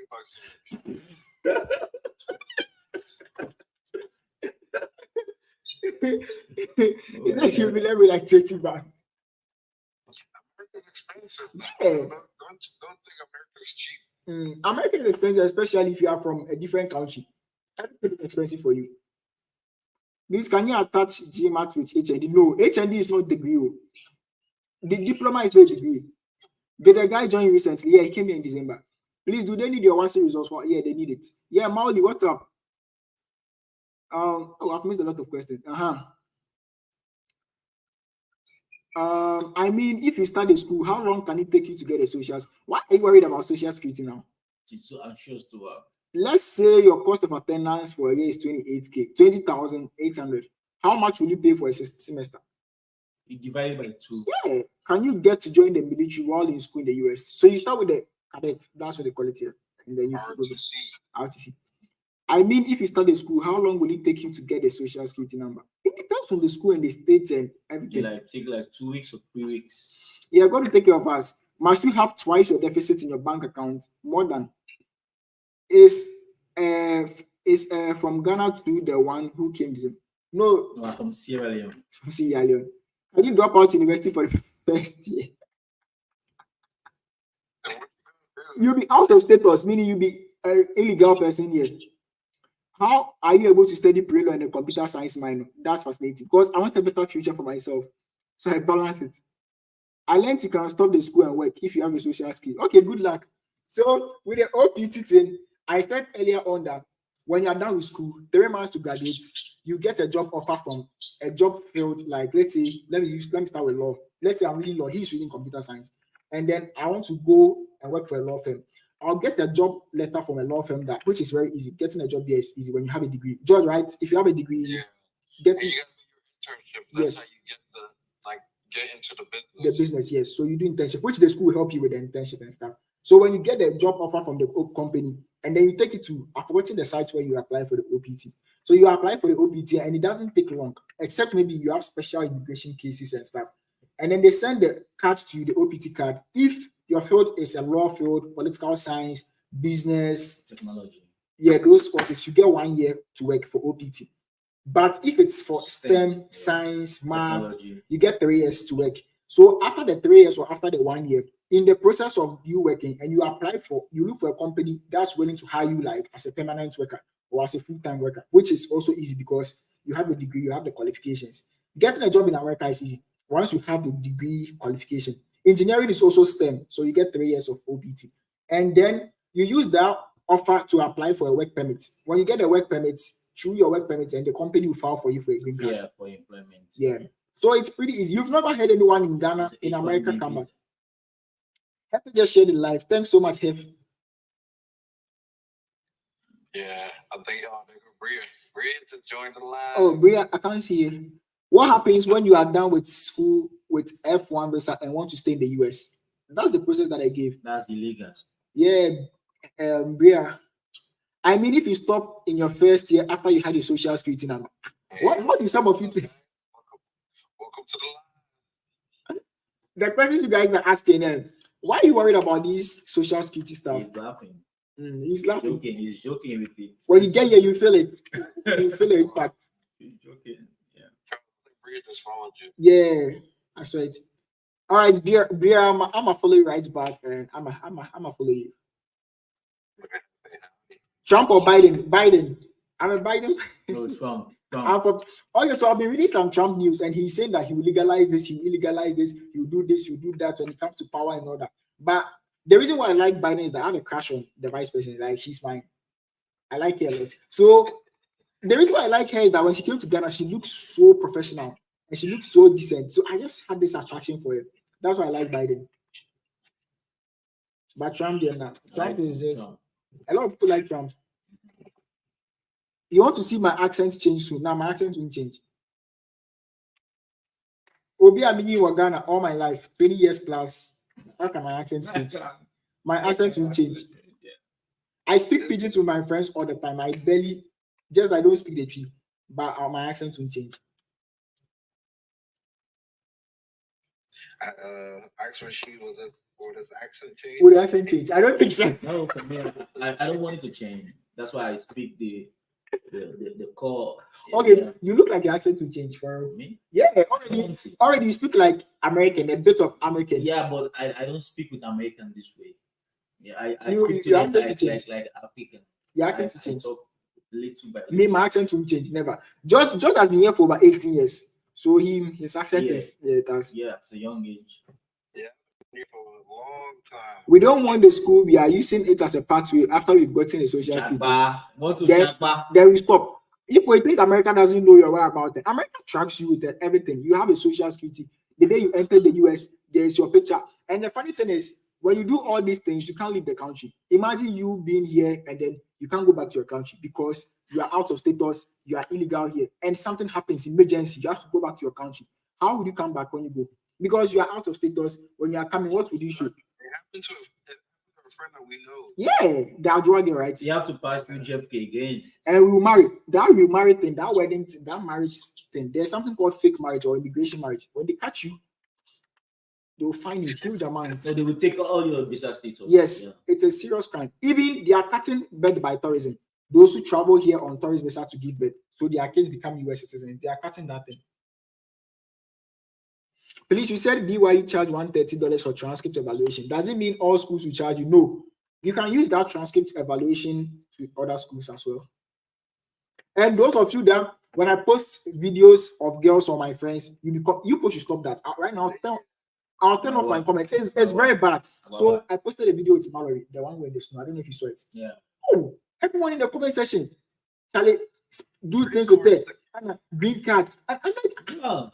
You'll be left with like 30 back. America's expensive. Yeah. Don't think America's cheap. American is expensive, especially if you are from a different country. Everything is expensive for you. Please, can you attach GMAT with HND? No, HND is not degree. The diploma is the degree. Did the guy join recently? Yeah, he came here in December. Please, do they need your 1C results? Yeah, they need it. Yeah, Mauli, what's up? I've missed a lot of questions. I mean, if you start a school, how long can it take you to get a social? Why are you worried about social security now? It's so anxious to work. Let's say your cost of attendance for a year is 28K, 20,800. How much will you pay for a semester? You divide it by 2. Yeah. Can you get to join the military while in school in the US? So you start with the cadet, that's what they call it here. And then you go to RTC. I mean, if you start a school, how long will it take you to get a social security number? It depends on the school and the state and everything. Take like 2 weeks or 3 weeks. Yeah, got to take care of us. Must you have twice your deficit in your bank account? More than. Is from Ghana to the one who came to No, From Sierra Leone. From Sierra Leone. Can you drop out university for the first year? You'll be out of status, meaning you'll be an illegal person here. How are you able to study pre-law and a computer science minor? That's fascinating because I want a better future for myself. So I balance it. I learned you can stop the school and work if you have a social skill. Okay, good luck. So with the OPT thing, I said earlier on that when you're done with school, 3 months to graduate, you get a job offer from a job field like, let's say, let me start with law. Let's say I'm reading law, he's reading computer science. And then I want to go and work for a law firm. I'll get a job letter from a law firm which is very easy. Getting a job there is easy when you have a degree. George, right? If you have a degree, You get gotta do your internship. That's how you get into the business. The business, yes. So you do internship, which the school will help you with the internship and stuff. So when you get a job offer from the company, and then you take it to, I've forgotten the site where you apply for the OPT. So you apply for the OPT and it doesn't take long, except maybe you have special immigration cases and stuff. And then they send the card to you, the OPT card. If your field is a law field, political science, business, technology. Yeah, those courses, you get 1 year to work for OPT. But if it's for STEM, yeah. science, math, Technology. you get 3 years to work. So after the 3 years or after the 1 year, in the process of you working and you look for a company that's willing to hire you like as a permanent worker or as a full-time worker, which is also easy because you have the degree, you have the qualifications. Getting a job in America is easy once you have the degree qualification. Engineering is also STEM, so you get 3 years of OPT. And then you use that offer to apply for a work permit. When you get a work permit, through your work permit, and the company will file for you for a green card. Yeah, for employment. Yeah. So it's pretty easy. You've never heard anyone in Ghana, It's in H1B America come back. visa. Have to just share the life. Thanks so much, Hef. Yeah, I think Bria just joined the line. Oh, Bria, I can't see you. What happens when you are done with school with F1 visa and want to stay in the US? That's the process that I gave. That's illegal. Yeah, Bria. I mean, if you stop in your first year after you had your social security number, what do some of you think? Welcome to the line. The questions you guys are asking them, why are you worried about these social security stuff? He's laughing. He's laughing. He's joking with it. When you get here, you feel it. You feel the impact. He's joking. Yeah. Bria just followed you. Yeah, that's right. All right, Beer, I'm a follow you right back, and I'm a follow you. Trump or Biden? Biden. I'm a Biden. No, Trump. Okay, so I've been reading some Trump news, and he's saying that he will legalize this, he will illegalize this, he will do this, he will do that when it comes to power and all that. But the reason why I like Biden is that I have a crush on the vice president. Like, she's mine. I like her a lot. So the reason why I like her is that when she came to Ghana, she looked so professional and she looked so decent. So I just had this attraction for her. That's why I like Biden. But Trump did not. Trump is just a lot of people like Trump. You want to see my accents change soon? Now my accent won't change. Obi Amini Wagana all my life, 20 years plus. How can my accent change? My accent won't change. I speak pidgin to my friends all the time. I don't speak the tree, but my accent won't change. Actually, would his accent change? Would the accent change? I don't think so. No, for me, I don't want it to change. That's why I speak the core. Okay, you look like your accent will change for me. Yeah, already you speak like American, a bit of American. Yeah, but I don't speak with American this way. Yeah, I your speak accent will like change. like African. Your accent will change. Talk little by little. Me, my accent will change. Never. George has been here for about 18 years, so his accent is it's a young age. Yeah, here for a long time. We don't want the school. We are using it as a pathway after we've gotten a social security. Then we stop. If we think America doesn't know your way about it, America tracks you with everything. You have a social security. The day you enter the US, there's your picture. And the funny thing is, when you do all these things, you can't leave the country. Imagine you being here and then you can't go back to your country because you are out of status, you are illegal here, and something happens, emergency, you have to go back to your country. How would you come back when you go? Because you are out of status. When you are coming, what would you show? It happened to a friend that we know. Yeah, they're dragging, right? You have to pass through JFK again. And we will marry. That remarry thing, that wedding thing, that marriage thing, there's something called fake marriage or immigration marriage. When they catch you, they will fine you huge amount. So they will take all your visa status. Yes, it's a serious crime. Even they are cutting birth by tourism. Those who travel here on tourist visa to give birth, so their kids become US citizens. They are cutting that thing. Please, you said BYU charge $130 for transcript evaluation. Does it mean all schools will charge you? No. You can use that transcript evaluation to other schools as well. And those of you that when I post videos of girls or my friends, you should stop that. Right now, I'll turn off my comments. It's very bad. So I posted a video with Mallory, the one with the snow. I don't know if you saw it. Yeah. Oh, everyone in the comment section, Charlie, do things with it. Green card. I'm like,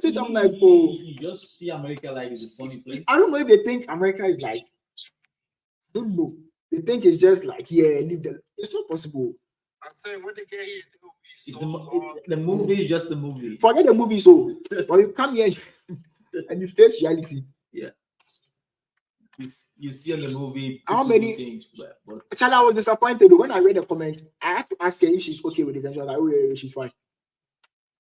I'm like, oh, you just see America like it's a funny place. I don't know if they think America is like, I don't know. They think it's just like, yeah, leave them. It's not possible. I'm saying when they get here, The movie is just a movie. Forget the movie. So when you come here and you face reality, yeah, you see in the movie how many things, but Charlie, I was disappointed when I read the comment. I had to ask her if she's okay with it, and she was like, "Oh yeah, she's fine."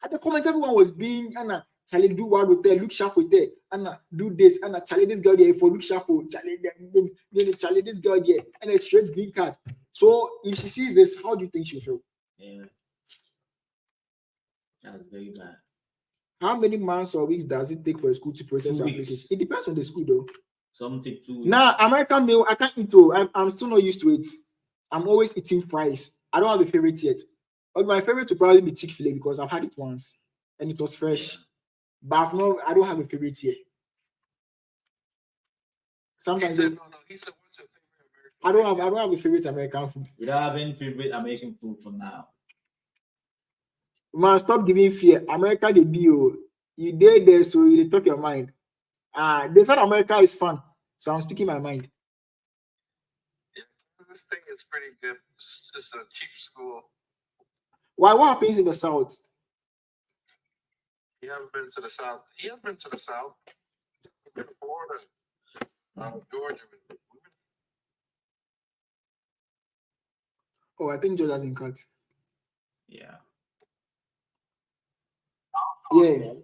At the comments, everyone was being Anna. Charlie, do what with her, look sharp with her, Anna, do this, Anna, Charlie, this girl there for look sharp, Charlie, Charlie, this girl there, and a straight green card. So if she sees this, how do you think she'll feel? Yeah. That's very bad. How many months or weeks does it take for a school to process 2 your weeks. application? It depends on the school, though. Some take 2 weeks. Now, American meal, I can't eat. Oh, I'm still not used to it. I'm always eating fries. I don't have a favorite yet. But my favorite would probably be Chick-fil-A because I've had it once and it was fresh. But I don't have a favorite yet. He Sometimes said, no. He said, what's your favorite American? I don't have a favorite American food. You don't have any favorite American food for now. Man, stop giving fear. America, they be you. You there, so you talk your mind. They said America is fun, so I'm speaking my mind. Yeah, this thing is pretty good. It's just a cheap school. Why? What happens in the South? You haven't been to the South. He hasn't been to the South. We've been to Florida, Georgia. Oh, I think George has been cut. Yeah. Yeah.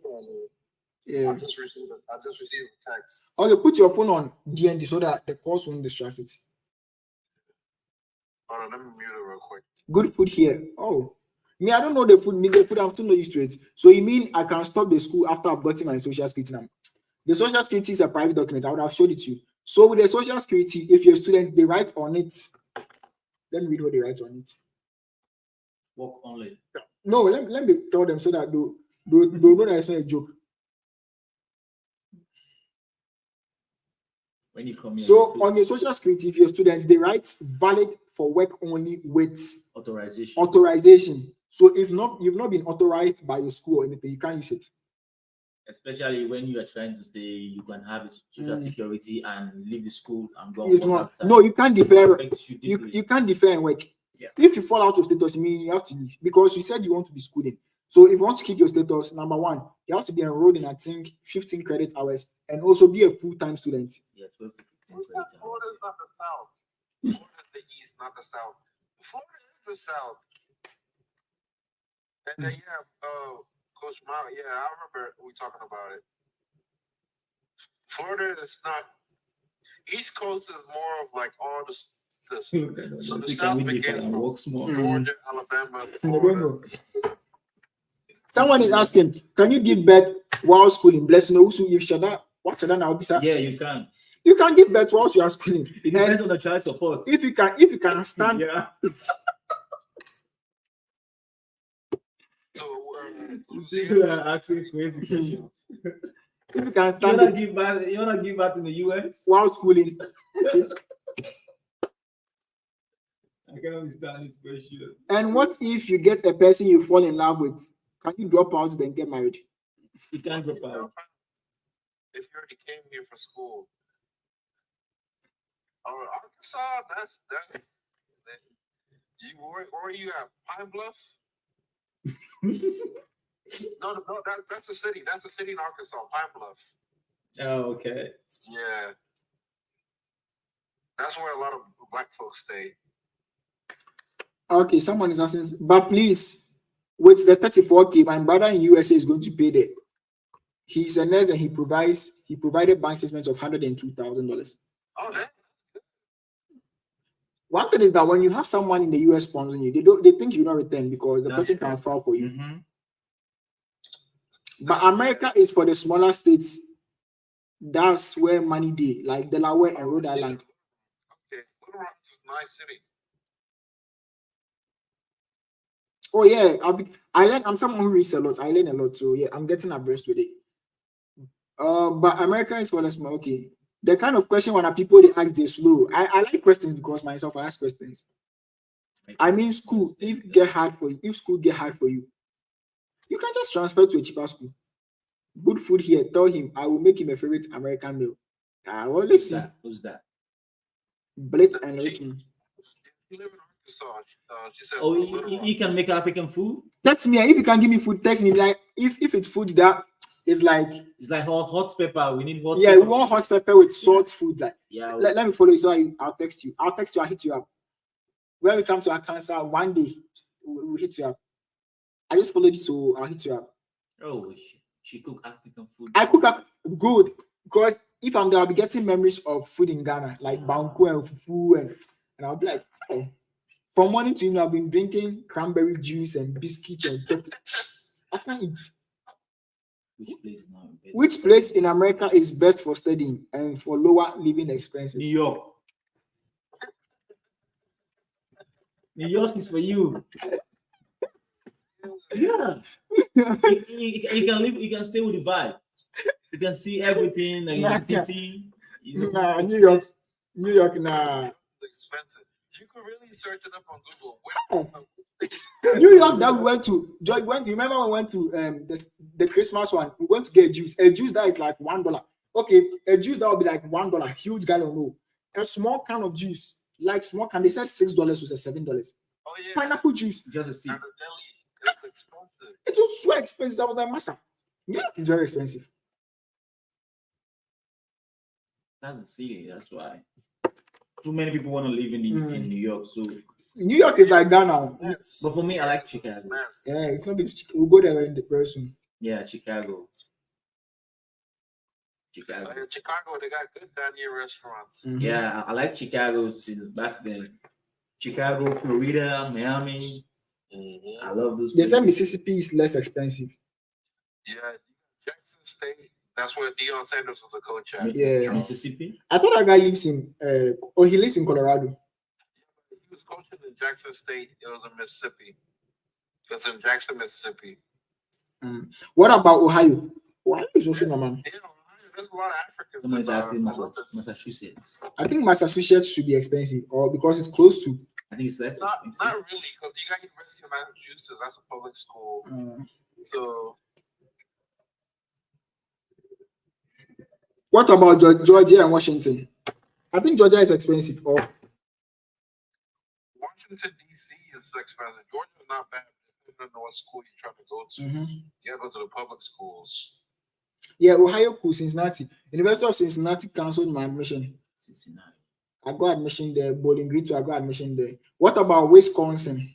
Yeah. I just received a text. Okay, put your phone on DND so that the calls won't distract it. Hold on, let me mute it real quick. Good food here. Oh, me, I don't know the food. Me, the food, I'm still not used to it. So you mean I can stop the school after I've gotten my social security number? The social security is a private document. I would have showed it to you. So with the social security, if you're a student, they write on it. Let me read what they write on it. Work only. No, let me tell them so that they know that it's not a joke. When you come here. So on your social security, if you're a student, they write valid for work only with authorization. So if you've not been authorized by your school or anything, you can't use it. Especially when you are trying to say you can have social security and leave the school and go. No, you can't defer. You can't defer and work. Yeah. If you fall out of status, you have to leave because you said you want to be schooling. So if you want to keep your status, number one, you have to be enrolled in, I think, 15 credit hours and also be a full-time student. Yeah, 12 to 15 Florida's credit hours. not the South. Florida's the East, not the South. Florida is the South. And then Coach Mao, yeah, I remember we talking about it. Florida is not. East Coast is more of like all the so the South begins from Georgia, Alabama, Florida. Someone is asking, can you give birth while schooling? Blessing, also if Shada, what's Shada now? Yeah, you can. You can give birth whilst you are schooling. It depends on the child support. If you can stand. Yeah. So You are asking crazy questions. If you can stand. You wanna give birth in the US? While schooling. I can't understand this question. And what if you get a person you fall in love with? Can you drop out then get married? You can't drop out. If you already came here for school. Oh, Arkansas, that's you where you at? Pine Bluff? No, that's a city. That's a city in Arkansas, Pine Bluff. Oh, okay. Yeah. That's where a lot of black folks stay. Okay, someone is asking, but please, with the 34K, my brother in USA is going to pay that. He's a nurse and he provided bank statements of $102,000. Oh, that. One thing is that when you have someone in the US sponsoring you, they think you not return because the person can file for you. Mm-hmm. But America is for the smaller states. That's where money day, like Delaware and Rhode Island. Okay, Little Rock is a nice city. Oh yeah, I'm someone who reads a lot. I learn a lot, so yeah, I'm getting abreast with it. But America is for the small. Okay, the kind of question when people they ask they slow. I like questions because myself I ask questions. I mean, school if school get hard for you, you can just transfer to a cheaper school. Good food here. Tell him I will make him a favorite American meal. Well, listen. Who's that? Blitz and Richmond. You live in Arkansas. She said, you can make African food? Text me. If you can give me food, text me. Like if it's food that is like hot pepper. We need hot pepper. Yeah, we want hot pepper with salt food. Like yeah. Let me follow you. So I'll text you. I'll hit you up. When we come to Arkansas one day, we'll hit you up. I just followed you, so I'll hit you up. Oh, she cook African food. I cook up good because if I'm there, I'll be getting memories of food in Ghana, like banku and fufu, and I'll be like, hey. From morning to evening, I've been drinking cranberry juice and biscuits and chocolate. I can't eat. Which place now? Which place in America is best for studying and for lower living expenses? New York. New York is for you. Yeah. You can live, you can stay with the vibe. You can see everything and Nah. the city. You know, Nah, New York. New York, nah. Expensive. You could really search it up on Google. New York that we went to. Joy went. Remember when we went to the Christmas one? We went to get juice. A juice that is like $1. Okay, a juice that would be like $1. Huge gallon, no. A small can of juice, like small can. They said $6 was $7. Oh yeah. Pineapple juice. just a seat. At the deli, it's expensive. It was so expensive. I was like, massa. New York is very expensive. That's the city. That's why. Too many people want to live in New York. So, New York is like that now. Yes. but for me, I like Chicago. Mess. Yeah, it's gonna be. We'll go there very soon. Yeah, Chicago. Chicago. In Chicago, they got good dining restaurants. Mhm. Yeah, I like Chicago since back then. Chicago, Florida, Miami. I love those. They said places. Mississippi is less expensive. Yeah, Jackson State. That's where Deion Sanders was the coach at. Yeah. Mississippi. I thought that guy lives in. He lives in Colorado. He was coaching in Jackson State. It was in Mississippi. It's in Jackson, Mississippi. What about Ohio? Ohio is also no man. Yeah, there's a lot of Africans. Someone's asking Columbus. Massachusetts. I think Massachusetts should be expensive, or because it's close to. I think it's less Not expensive. really, because you got University of Massachusetts. That's a public school. So What about Georgia and Washington? I think Georgia is expensive. Or Washington D.C. is expensive. Georgia's not bad. Depending on what school you're trying to go to, you gotta go to the public schools. yeah, Ohio cool, Cincinnati. University of Cincinnati canceled my admission. Cincinnati. I got admission there. Bowling Green too. I got admission there. What about Wisconsin?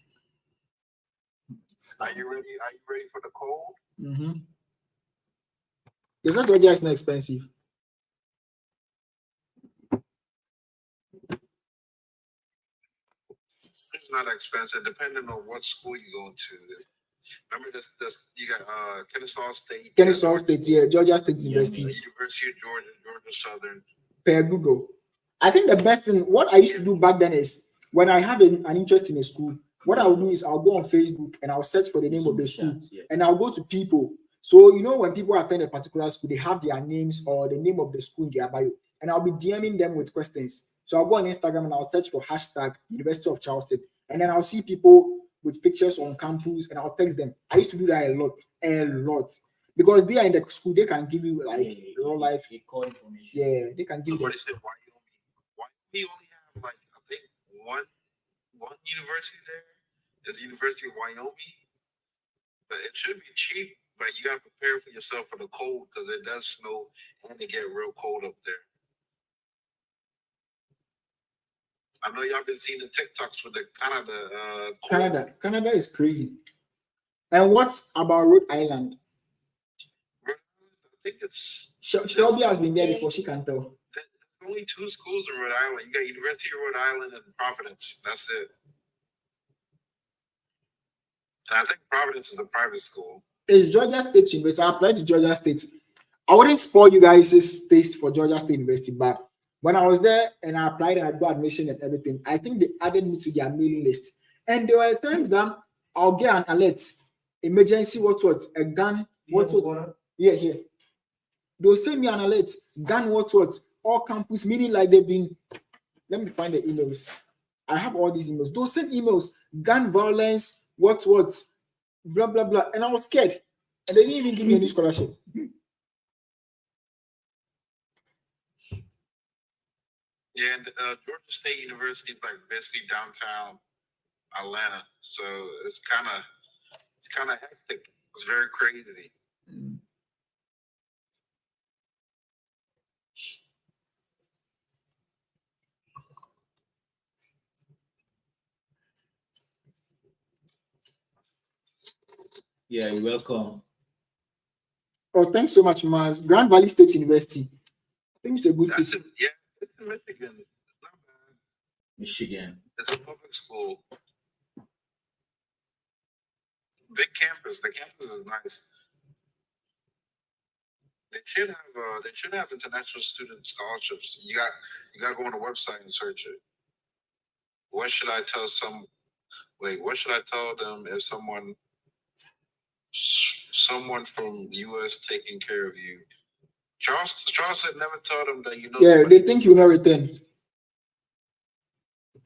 Are you ready? Are you ready for the cold? They said Georgia is not expensive. It's not expensive, depending on what school you go to. Remember this you got Kennesaw State. Kennesaw State, yeah, Georgia State University. University of Georgia, Georgia Southern. Per Google. I think the best thing, what I used to do back then is when I have an interest in a school, what I'll do is I'll go on Facebook and I'll search for the name of the school and I'll go to people. So, you know, when people attend a particular school, they have their names or the name of the school in their bio, and I'll be DMing them with questions. So I'll go on Instagram and I'll search for hashtag University of Charleston, and then I'll see people with pictures on campus and I'll text them. I used to do that a lot. Because they are in the school, they can give you like real life. information. Yeah, they can give you. Somebody said Wyoming only have like I think one university there. There's the University of Wyoming, but it should be cheap. But you gotta prepare for yourself for the cold because it does snow and it get real cold up there. I know y'all been seeing the TikToks with the Canada. Cold. Canada is crazy. And what about Rhode Island? I think it's Shelby has been there before. She can tell. there's only 2 schools in Rhode Island. You got University of Rhode Island and Providence. That's it. And I think Providence is a private school. It's Georgia State University. I applied to Georgia State. I wouldn't spoil you guys' taste for Georgia State University, but when I was there and I applied and I got admission and everything, I think they added me to their mailing list. And there were times that I'll get an alert, emergency, a gun, yeah, here. They'll send me an alert, gun, all campus, meaning like they've been. Let me find the emails. I have all these emails. They'll send emails, gun violence, blah blah blah, and I was scared, and they didn't even give me any scholarship. Yeah, and Georgia State University is like basically downtown Atlanta, so it's kind of hectic. It's very crazy. Yeah, you're welcome. Oh, thanks so much, Mars. Grand Valley State University. I think it's a good That's fit. it. Yeah, it's in Michigan. It's not bad. Michigan. It's a public school. big campus. The campus is nice. They should have international student scholarships. You got to go on the website and search it. What should I tell what should I tell them if someone from US taking care of you? Charles said never tell them that you know. Yeah, they think you will not return.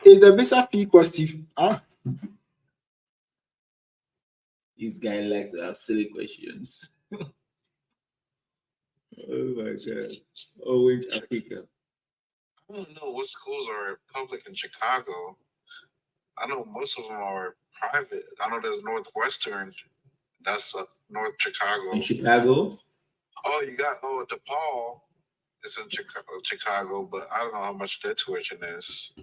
Is the visa fee costive? Huh? This guy likes to have silly questions. Oh my god. Orange Africa. I don't know what schools are public in Chicago. I know most of them are private. I know there's Northwestern. That's North Chicago. In Chicago? Oh, you got DePaul. It's in Chicago, but I don't know how much their tuition is.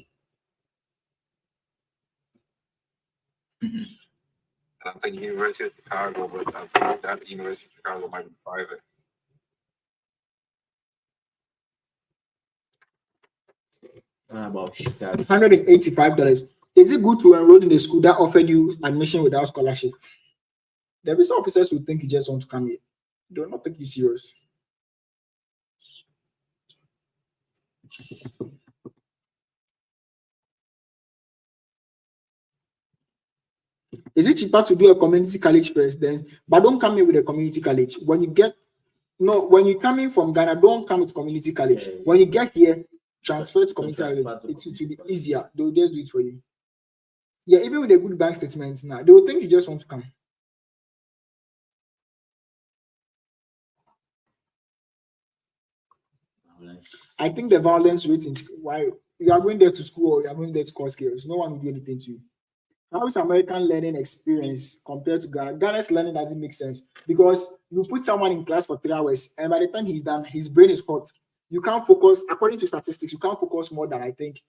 Mm-hmm. And I think University of Chicago, but I think that University of Chicago might be private. About Chicago. $185. Is it good to enroll in a school that offered you admission without scholarship? The visa officers will think you just want to come here. They will not take you serious. Is it cheaper to do a community college first then? But don't come in with a community college. When you come in from Ghana, don't come with community college. Yeah. When you get here, transfer to community college. It will be easier. They'll just do it for you. Yeah, even with a good bank statement now, they will think you just want to come. I think the violence rate in why you are going there to school or you are going there to cause chaos, no one will do anything to you. How is American learning experience compared to Ghana? Ghana's learning doesn't make sense because you put someone in class for 3 hours and by the time he's done, his brain is hot. You can't focus, according to statistics, you can't focus more than I think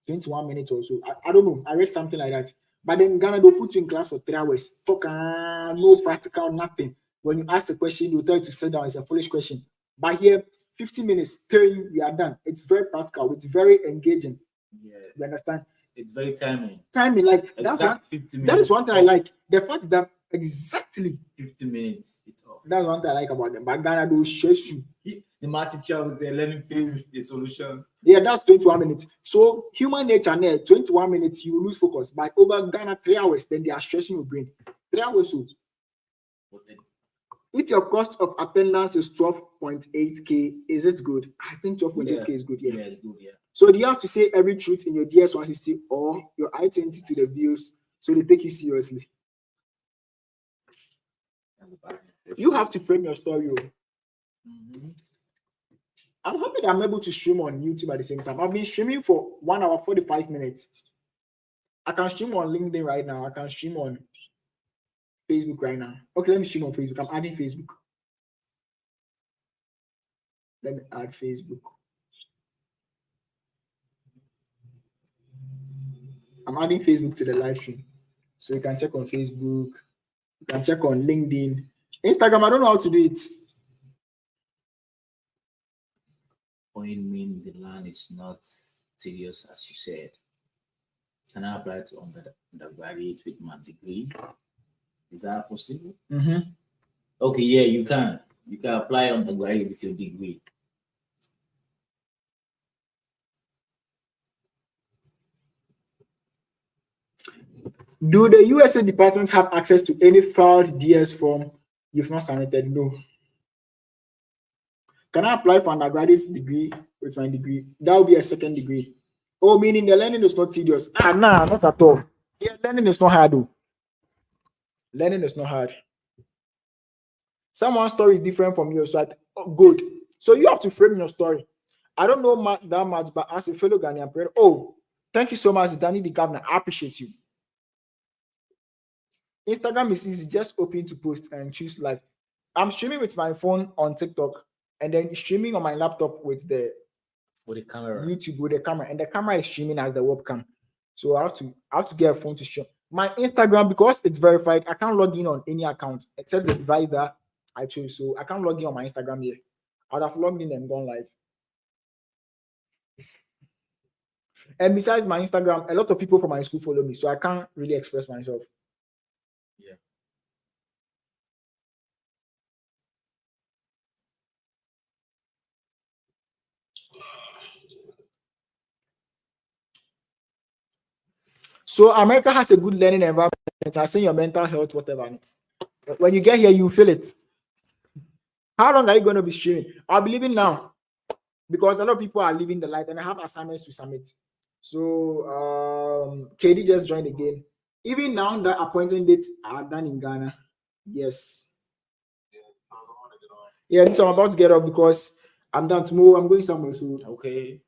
21 minutes or so. I don't know. I read something like that. But then Ghana, they'll put you in class for 3 hours. No practical, nothing. When you ask a question, they'll tell you to sit down. It's a foolish question. But here, 50 minutes, 10, we are done. It's very practical. It's very engaging. Yeah. You understand? It's very timing. Timing, like that is one thing I like. The fact that exactly 50 minutes, it's off. That's one thing I like about them. But Ghana, they'll stress you. The math teacher with the learning phase, the solution. Yeah, that's 21 minutes. So human nature, 21 minutes, you will lose focus. But over Ghana, 3 hours, then they are stressing your brain. 3 hours. So if your cost of attendance is 12.8K, is it good? I think 12.8K is good. Yeah, it's good. Yeah. So do you have to say every truth in your DS160 or your I-20 to the views so they take you seriously? You have to frame your story. Mm-hmm. I'm happy that I'm able to stream on YouTube at the same time. I've been streaming for 1 hour 45 minutes. I can stream on LinkedIn right now. I can stream on Facebook right now. Okay, let me stream on Facebook. I'm adding Facebook. Let me add Facebook. I'm adding Facebook to the live stream. So you can check on Facebook. You can check on LinkedIn. Instagram, I don't know how to do it. Point mean the land is not tedious, as you said. Can I apply to undergraduate with my degree? Is that possible? Mm-hmm. Okay, yeah, you can. You can apply undergraduate with your degree. Do the USA departments have access to any filed DS form you've not submitted? No. Can I apply for undergraduate degree with my degree? That will be a second degree. Oh, meaning the learning is not tedious. Nah, not at all. Yeah, learning is not hard though. Learning is not hard. Someone's story is different from yours, so good. So you have to frame your story. I don't know that much, but as a fellow Ghanaian parent, thank you so much, Danny the Governor. I appreciate you. Instagram is easy, just open to post and choose live. I'm streaming with my phone on TikTok and then streaming on my laptop with the camera. YouTube with the camera, and the camera is streaming as the webcam. So I have to get a phone to stream. My Instagram, because it's verified, I can't log in on any account except the device that I chose. So I can't log in on my Instagram here. I'd have logged in and gone live. And besides my Instagram, a lot of people from my school follow me, so I can't really express myself. Yeah. So America has a good learning environment. I say your mental health, whatever. When you get here, you feel it. How long are you going to be streaming? I'll be leaving now because a lot of people are leaving the light and I have assignments to submit. So KD just joined again. Even now, the appointment dates are done in Ghana. Yes. Yeah, so I'm about to get up because I'm done tomorrow. I'm going somewhere. So Okay.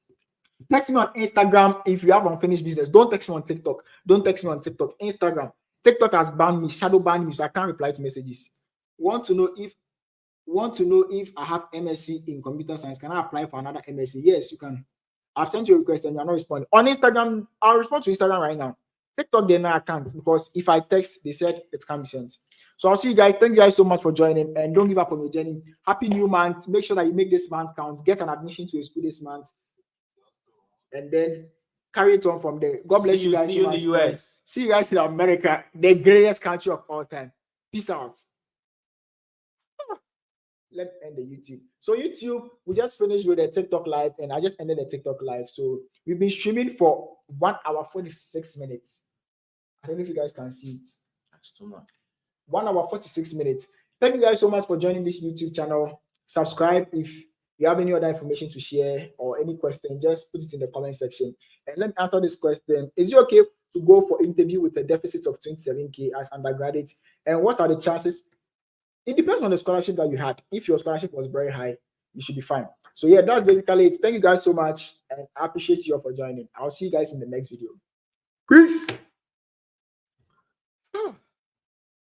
text me on Instagram if you have unfinished business. Don't text me on TikTok. Don't text me on TikTok. Instagram. TikTok has banned me, shadow banned me, so I can't reply to messages. Want to know if I have MSc in computer science? Can I apply for another MSc? Yes, you can. I've sent you a request and you're not responding. On Instagram, I'll respond to Instagram right now. TikTok, they now can't because if I text, they said it can't be sent. So I'll see you guys. Thank you guys so much for joining and don't give up on your journey. Happy new month. Make sure that you make this month count. Get an admission to a school this month. And then carry it on from there. God bless you guys. See you in the US. See you guys in America, the greatest country of all time. Peace out. Let's end the YouTube. So YouTube, we just finished with a TikTok live and I just ended the TikTok live. So we've been streaming for 1 hour 46 minutes. I don't know if you guys can see it. That's too much. 1 hour 46 minutes. Thank you guys so much for joining this YouTube channel. Subscribe if you have any other information to share or any question, just put it in the comment section. And let me answer this question. Is it okay to go for interview with a deficit of 27K as undergraduate? And what are the chances? It depends on the scholarship that you had. If your scholarship was very high, you should be fine. So yeah, that's basically it. Thank you guys so much. And I appreciate you all for joining. I'll see you guys in the next video. Peace.